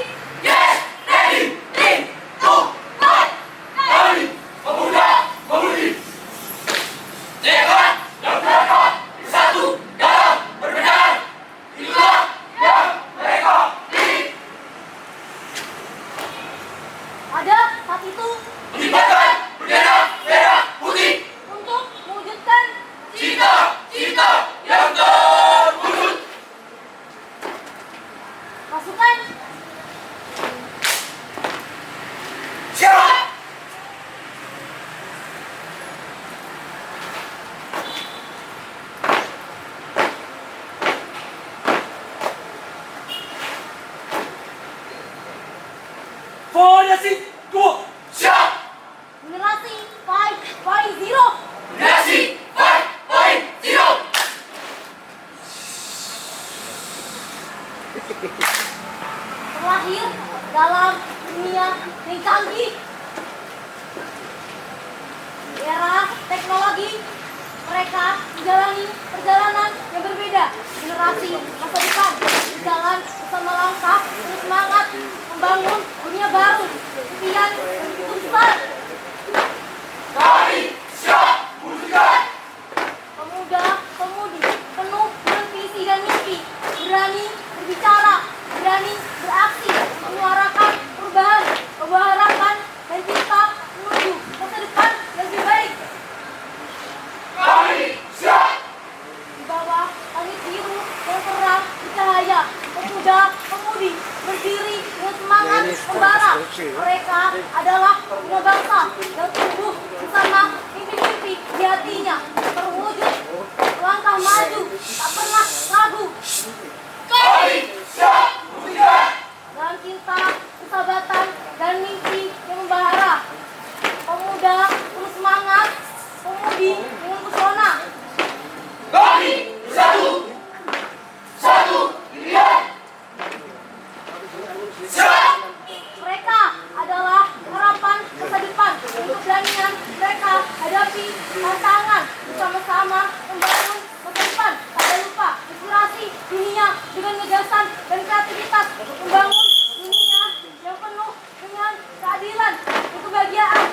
Ada saat itu untuk mewujudkan pasukan Formasi 2. generasi 550 terlahir dalam dunia yang canggih, di era teknologi. Mereka menjalani perjalanan yang berbeda. Generasi masa depan berjalan bersama langkah dan semangat membangun dunia baru, impian yang begitu besar. Pemuda-pemudi penuh dengan visi dan mimpi, berani berbicara, berani beraksi, menyuarakan perubahan, harapan, dan cinta menuju masa depan yang lebih baik. Di bawah langit biru yang terang bercahaya, pemuda-pemudi berdiri dengan semangat membara. Mereka adalah punya bangsa yang tumbuh bersama mimpi-mimpi di hatinya, terwujud langkah maju, tak pernah ragu. Dalam cinta, persahabatan, dan mimpi yang membara, pemuda penuh semangat, pemudi dengan pesona. Mereka adalah harapan tantangan bersama-sama membangun masa depan. Tak lupa inspirasi dunia dengan gagasan dan kreativitas untuk membangun dunia yang penuh dengan keadilan dan kebahagiaan.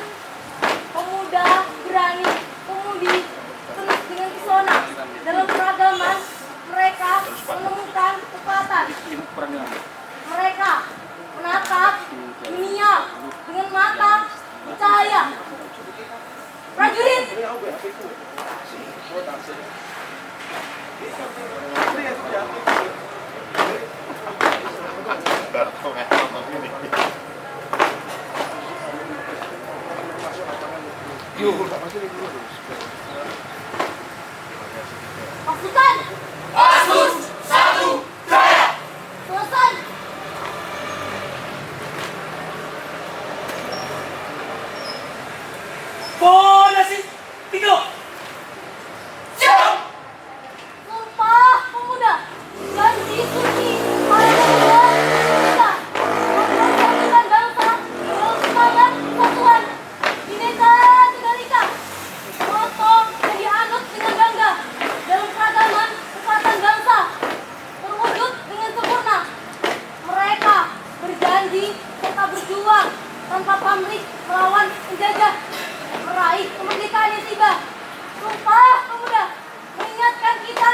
Pemuda berani, pemudi penuh dengan pesona. Dalam peragaman mereka menemukan kekuatan. Mereka menatap dunia dengan mata percaya. Prajurit, pasukan Asus 1 Jaya. selesai. Formasi 3. Siap. Sumpah pemuda, janji suci para pemuda kita. Mempersatukan bangsa dalam semangat persatuan. Bhinneka Tunggal Ika. Moto yang dianut dengan bangga dalam keragaman kekuatan bangsa terwujud dengan sempurna. Mereka berjanji serta berjuang tanpa pamrih melawan penjajah, meraih kemerdekaan yang tiba. Sumpah pemuda mengingatkan kita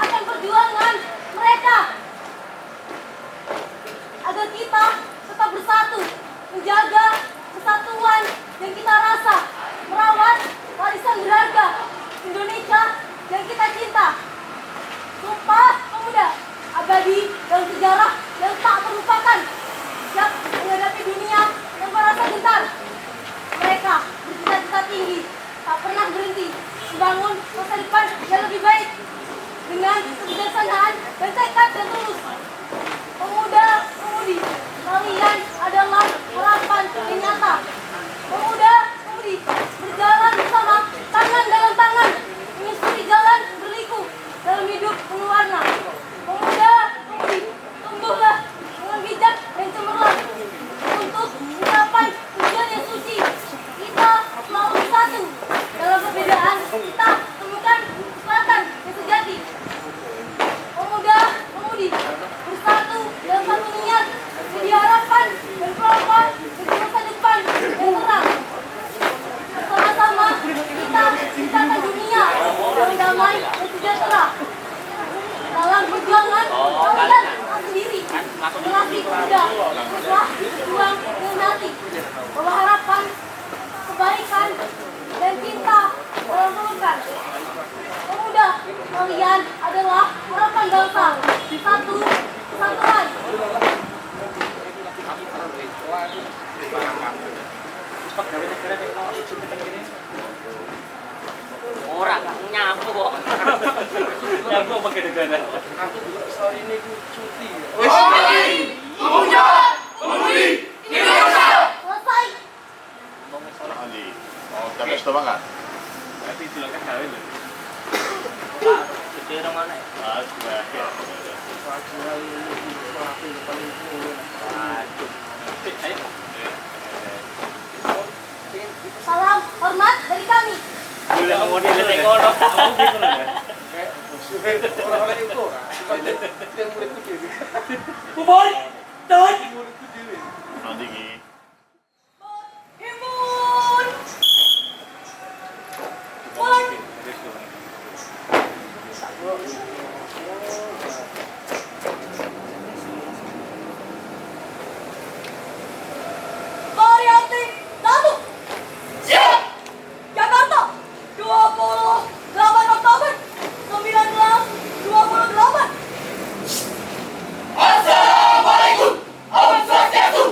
akan perjuangan mereka agar kita tetap bersatu, menjaga kesatuan yang kita rasa, merawat warisan berharga Indonesia yang kita cinta. Sumpah pemuda abadi dalam sejarah yang tak terlupakan, siap menghadapi dunia yang merasa gentar. Mereka bercita-cita tinggi, tak pernah berhenti membangun masa depan yang lebih baik dengan kebijaksanaan dan tekad dan tulus. Pemuda-pemudi, kalian adalah harapan yang nyata. Pemuda-pemudi berjalan bersama, tangan dalam tangan, menyusuri jalan berliku dalam hidup penuh warna. Pemuda-pemudi, tumbuhlah dengan bijak dan cemerlang untuk mencapai tujuan yang suci. Kita selalu satu. Dalam perbedaan, kita temukan kesempatan yang sejati. Pemuda-pemudi bersatu dalam satu niat, jadi harapan dan peluang bagi masa depan yang terang. Bersama-sama kita ciptakan dunia yang damai dan sejahtera. Dalam perjuangan, kalian tak sendiri. Generasi pemuda teruslah berjuang dengan hati, bawa harapan, kebaikan, dan cinta dalam pelukan. Pemuda, kalian adalah harapan bangsa. Satu kesatuan. Orang nyapu kok. Nyapu pakai negara. Pemuda, pemudi Indonesia. Selesai. Ali, mau tapi sudah banget. Tapi itu lah kan kawin loh. Gede orang mana ya? Mas, ya. Salam hormat dari kami. Boleh mau dilihat kono. Kamu bingung ya? Kuboy, tahan. Nanti ki. Himun. Pun. Varianti 1. Siap. Jakarta 28 Oktober 1928. Assalamualaikum. Om Swastiastu.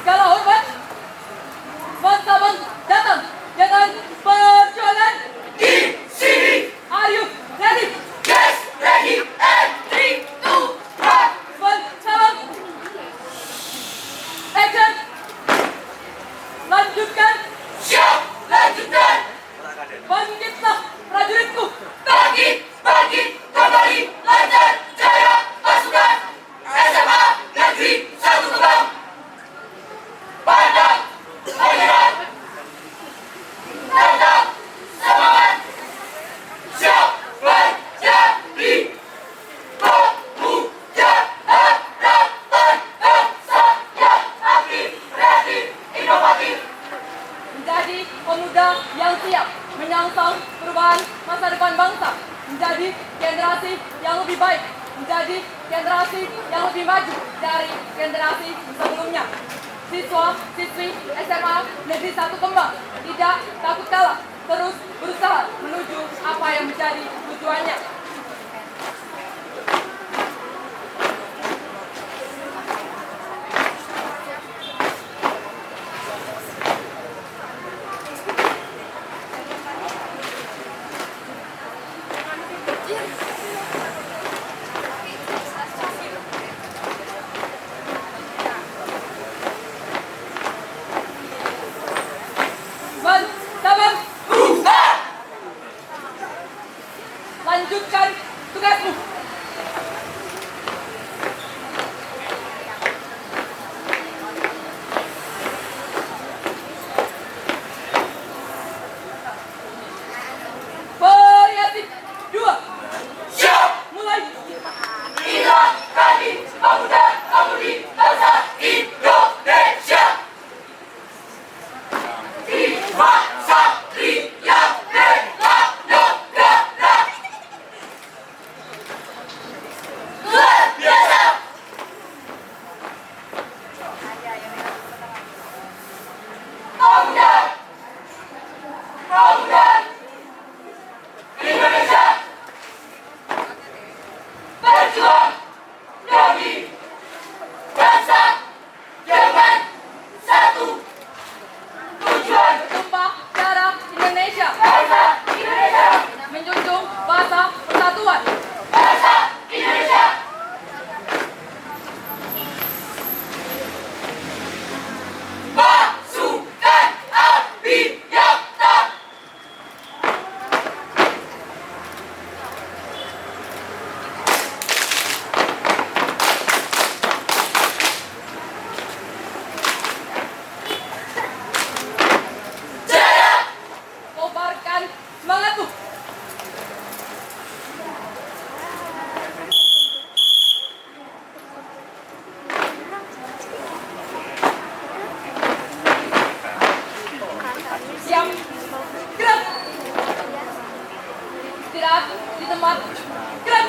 segala hormat, teman-teman datang dengan perjuangan Di sini. Are you ready? Yes, ready, and 3, 2, 1. Teman-teman, action, lanjutkan, Siap, lanjutkan. bangkitlah prajuritku. Bangkit, bangkit, kembali, lancar, jaya, pasukan SMA Negeri 1 Kembang. Pandang, melihat, tetap semangat, siap menjadi pemuda harapan bangsa yang aktif, kreatif, inovatif. Menjadi pemuda yang siap menyongsong perubahan masa depan bangsa, menjadi generasi yang lebih baik, menjadi generasi yang lebih maju dari generasi sebelumnya. Siswa siswi SMA Negeri 1 Kembang tidak takut kalah, terus berusaha menuju apa yang menjadi tujuannya. Teman-teman, lanjutkan tugasmu. Variasi 2, Siap, mulai. inilah kami pemuda pemudi bangsa Indonesia. Jiwa satria bela negara. Luar biasa. Pemuda, pemuda Indonesia berjuang demi bangsa dengan satu tujuan. Tumpah darah Indonesia, Bangsa Indonesia, menjunjung bahasa persatuan. bangsa Indonesia. Pasukan Abiyata. Jaya, Kobarkan semangatmu. Siap, gerak. Istirahat di tempat, gerak.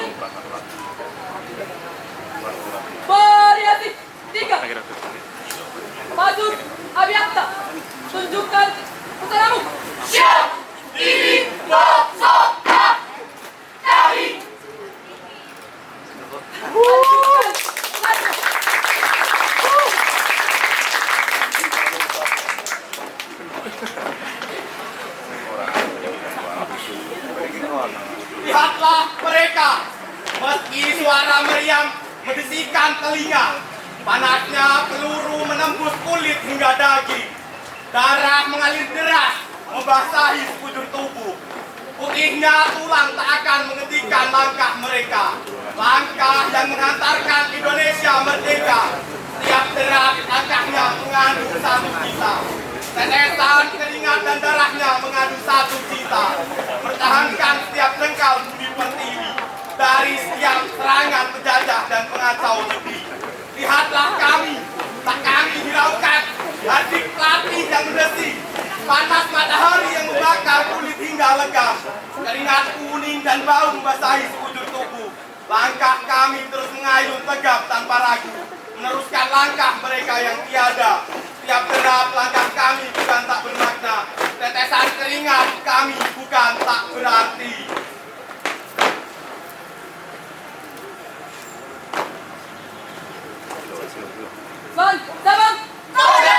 Variasi 3, maju Abiyakta, tunjukkan usahamu. siap, ini Bosota. Kami Lanjutkan usahamu. Lihatlah mereka, meski suara meriam mendesikkan telinga, panasnya peluru menembus kulit hingga daging, darah mengalir deras membasahi sekujur tubuh. Putihnya tulang tak akan menghentikan langkah mereka, langkah yang menghantarkan Indonesia merdeka. Setiap derak langkahnya mengandung satu cita, tetesan keringat dan darahnya mengandung satu cita, pertahankan setiap jengkal budi pertiwi dari setiap serangan penjajah dan pengacau negeri. Lihatlah kami, tak kami hiraukan, adik pelatih yang berdesi, panas matahari yang membakar kulit hingga legam, keringat kuning dan bau membasahi sekujur tubuh. Langkah kami terus mengayun tegap tanpa ragu, meneruskan langkah mereka yang tiada. Setiap derap langkah kami bukan tak bermakna, tetesan keringat kami bukan tak berarti. Teman-teman, pemuda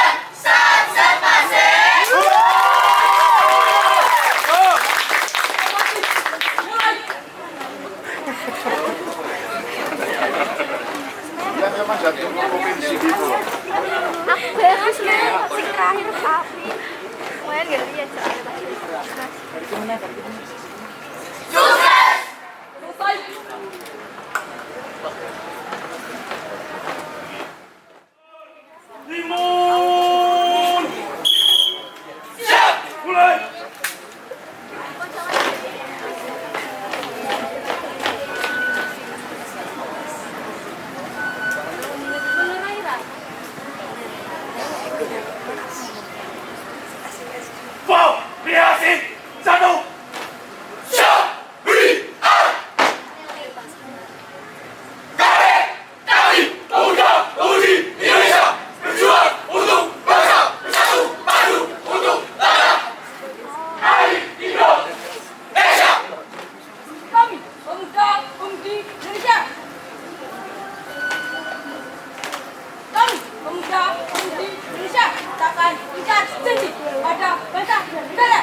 menyatakan ikat janji pada bangsa dan negara.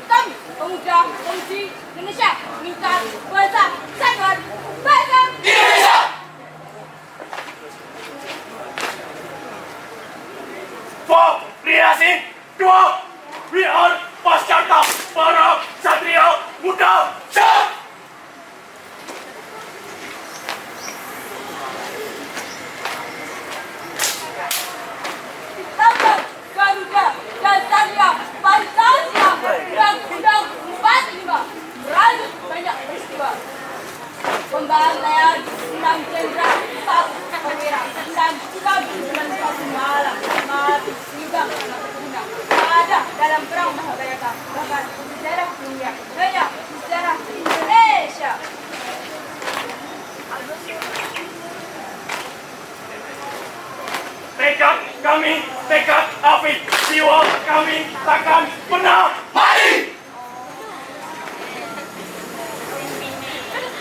Kami, pemuda-pemudi Indonesia, minta bangsa kesatuan bangsa Indonesia. Variasi 2, we are Paskata para Satria Muda. Siap. Lambang Garuda dan Satria Pancasila Undang-Undang 45 merajut banyak peristiwa. Pembantaian 6 jenderal satu perwira dan 91 malam mati hingga terbunuh ada dalam perang Mahabharata, bahkan sejarah dunia hanya sejarah Indonesia. Tekad kami, tekad api, jiwa kami takkan pernah Mari.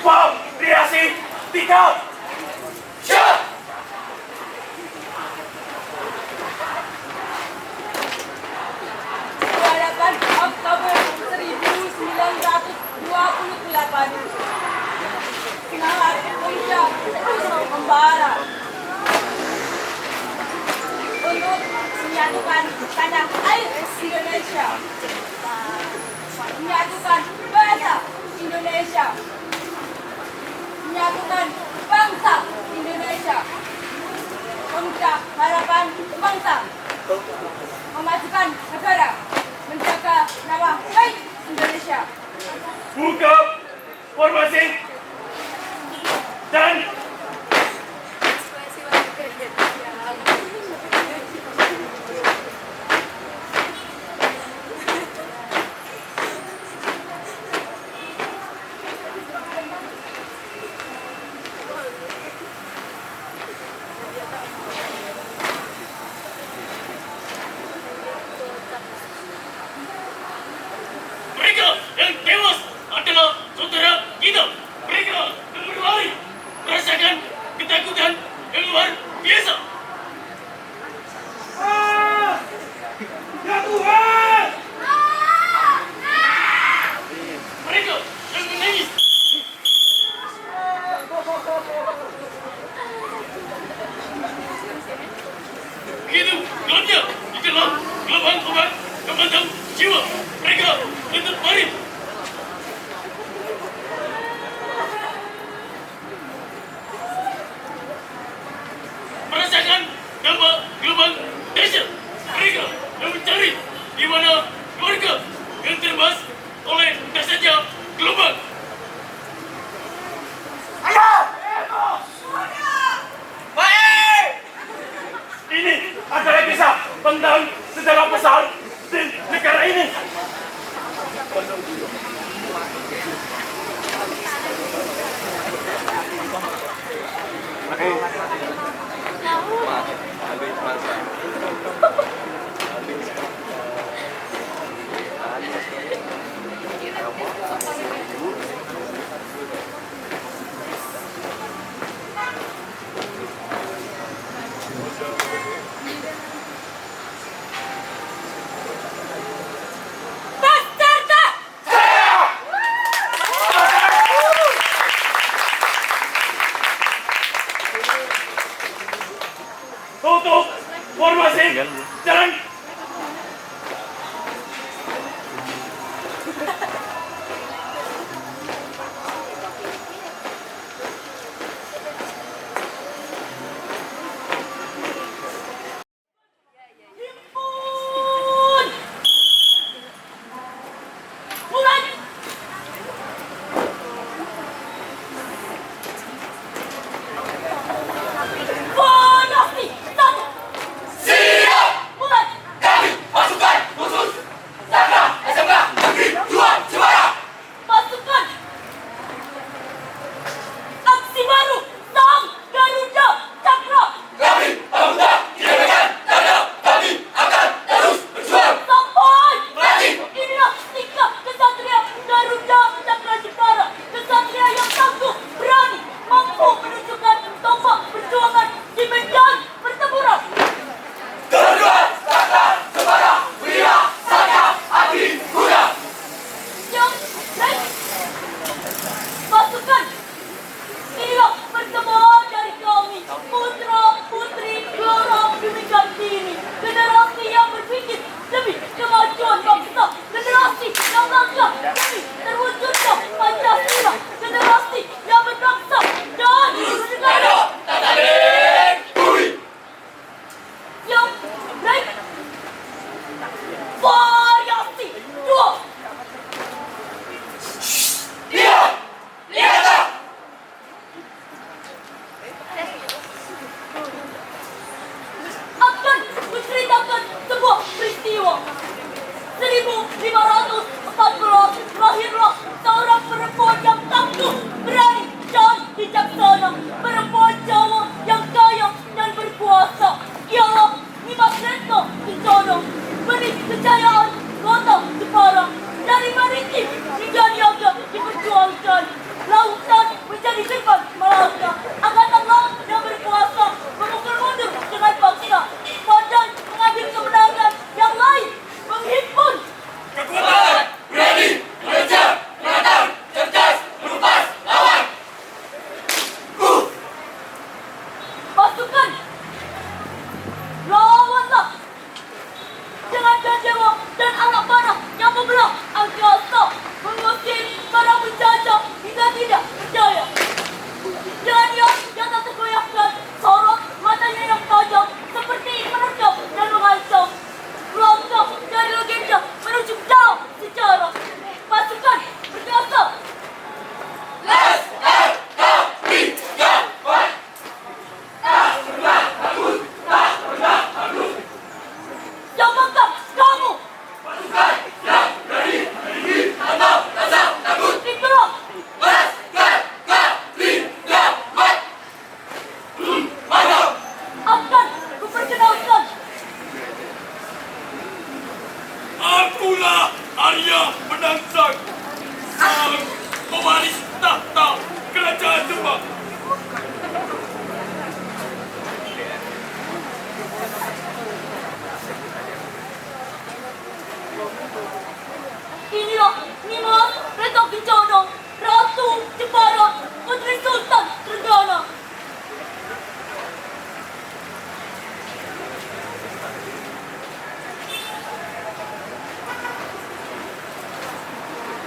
Variasi 3, Siap. Hadapan Oktober 1928 semangat Indonesia terus membara untuk menyatukan tanah air Indonesia, menyatukan bangsa Indonesia, menyatukan bangsa Indonesia, pemuda harapan bangsa, memajukan negara, menjaga nama baik Indonesia. buka formasi dan mereka yang tewas adalah saudara kita. Mereka yang berlari merasakan ketakutan yang luar biasa. Ya Tuhan! Mereka yang menangis. Begitu gelapnya di dalam gelapang obat kembang jiwa. Mereka menuntut mari. Merasakan dampak gelombang dahsyat. Mereka yang mencari di mana keluarga yang terbebas oleh dahsyatnya gelombang. Baik. Ini adalah kisah tentang sejarah besar di negara ini. Tutup formasi jalan. Himpun! Mulai! Formasi satu! Siap. Mulai! Kami pasukan khusus Saka SMK Negeri 2 Jepara. Pasukan aksi baru Sang Garuda Cakra Kami pemuda Indonesia Karya. Kami akan terus berjuang sampai mati. inilah sikap kesatria Garuda Cakra Jepara, kesatria yang tangguh, berani, mampu menunjukkan tombak perjuangan di medan peristiwa. 1540 lahirlah seorang perempuan yang tangguh, berani, dan bijaksana. Perempuan Jawa yang kaya dan berkuasa. Ialah Nimas Retno Kencana. Benih kejayaan kota Jepara. Dari maritim hingga niaga diperjuangkan. Lautan menjadi gerbang Malaka. Angkatan laut yang berkuasa memukul mundur dengan paksa. Badan mengambil kemenangan yang lain menghimpun Kekuatan, berani, mengejar, menatang, cerdas, melupas, lawan. pasukan. Lawanlah dengan dewa dan anak panah yang membelah angkasa, mengusir para penjajah hingga tidak berdaya. Dengan yang tak tergoyahkan, sorot matanya yang tajam seperti menerkam dan mengancam. Melangkah dari legenda menuju dalam sejarah. Pasukan berkuasa. Siapakah kamu? Pasukan yang berani, tinggi, atau rasa takut. Itulah Mantap. akan kuperkenalkan. Akulah Arya Penangsang, sang pewaris tahta kerajaan Demak. Inilah Nimas Retno Kencana, Ratu Jepara, Putri Sultan Trenggana.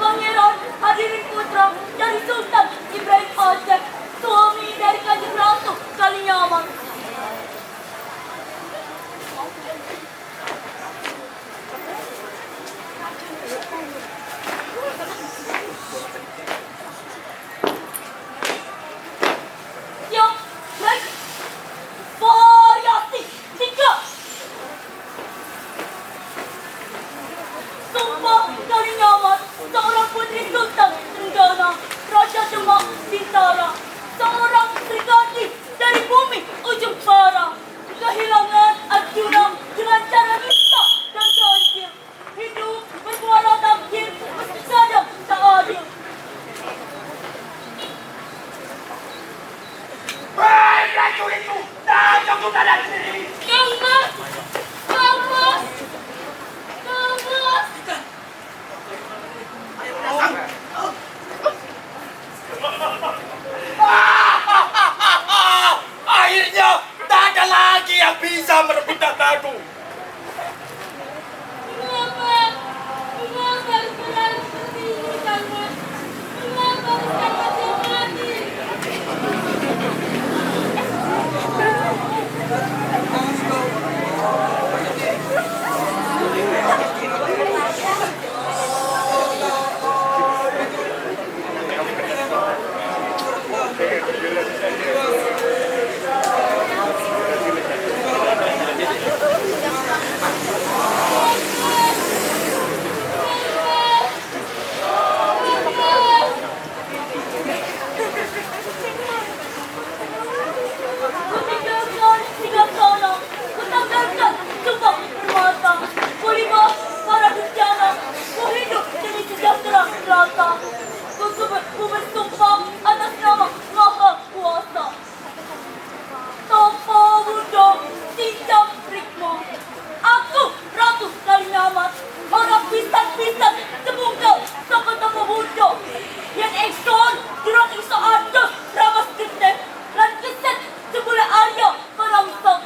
Pangeran hadirin putra dari Sultan Ibrahim Aceh, suami dari Kanjeng Ratu Kalinyamat. Siap, baik. Variasi 3. Sumpah Kalinyamat, seorang putri Sultan Trenggana, Raja Demak Bintara, seorang Trigati dari bumi ujung bara, kehilangan Arjuna dengan cara nista dan ganjil, hidup bermuara takdir meski kadang tak adil. Hei, prajurit itu! Tangkap sudah dari sini! Kamas! Kamas! Kamas! Akhirnya tak ada lagi yang bisa merebut dataku. Mengapa? Mengapa harus berlalu seperti ini, Kamas? Mengapa harus Kamas yang mati? Kutanggalkan sumpah permata, kulima para bencana, ku hidup demi sejahtera rata. Ku bersumpah atas nama Maha Kuasa. Topo Budo Cincang Rikmo. Aku Ratu Kalinyamat, orang pisan-pisan sebungkal saka Topo Budo. Yang ekson jurang iso ados ramas gede, lan keset sebule Arya Penangsang.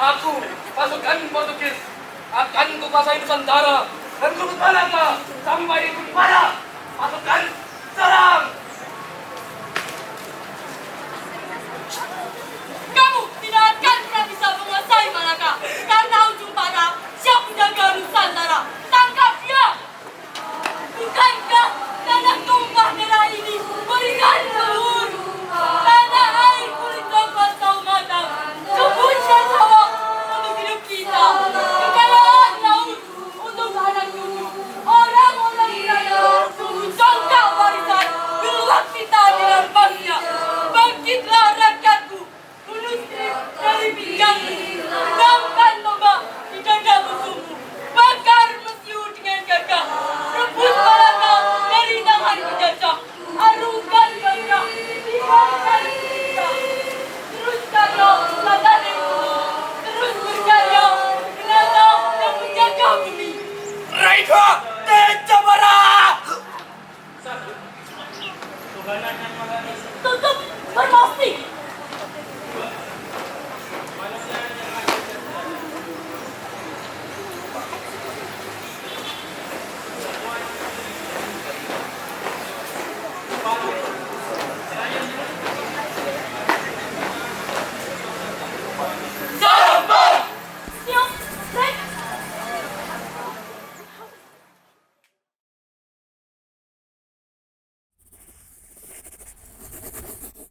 Aku, pasukan Portugis, akan kuasai Nusantara dan turut Malaka sampai di mana? Pasukan serang! Kamu tidak akan pernah bisa menguasai Malaka karena ujung panah siap menjaga Nusantara. Tangkap dia! Bukankah tanah tumpah merah ini berikan telur? Tanah air kulit coklat sawo matang, kebunnya sawah untuk hidup kita, kekayaan laut untuk anak cucu, orang-orang kaya sungguh congkak warisan geluak kita dirampasnya. Bangkitlah rakyatku, bunuh strip dari pinggangmu, benamkan tombak di dada musuhmu, bakar Mesiu dengan gagah, rebut Malaka dari tangan penjajah, arungkan bangga dimakan kita. Terus karya kata dirimu, terus berkarya menata dan menjaga bumi. Raika Tejabara! Tutup berpasti. Saya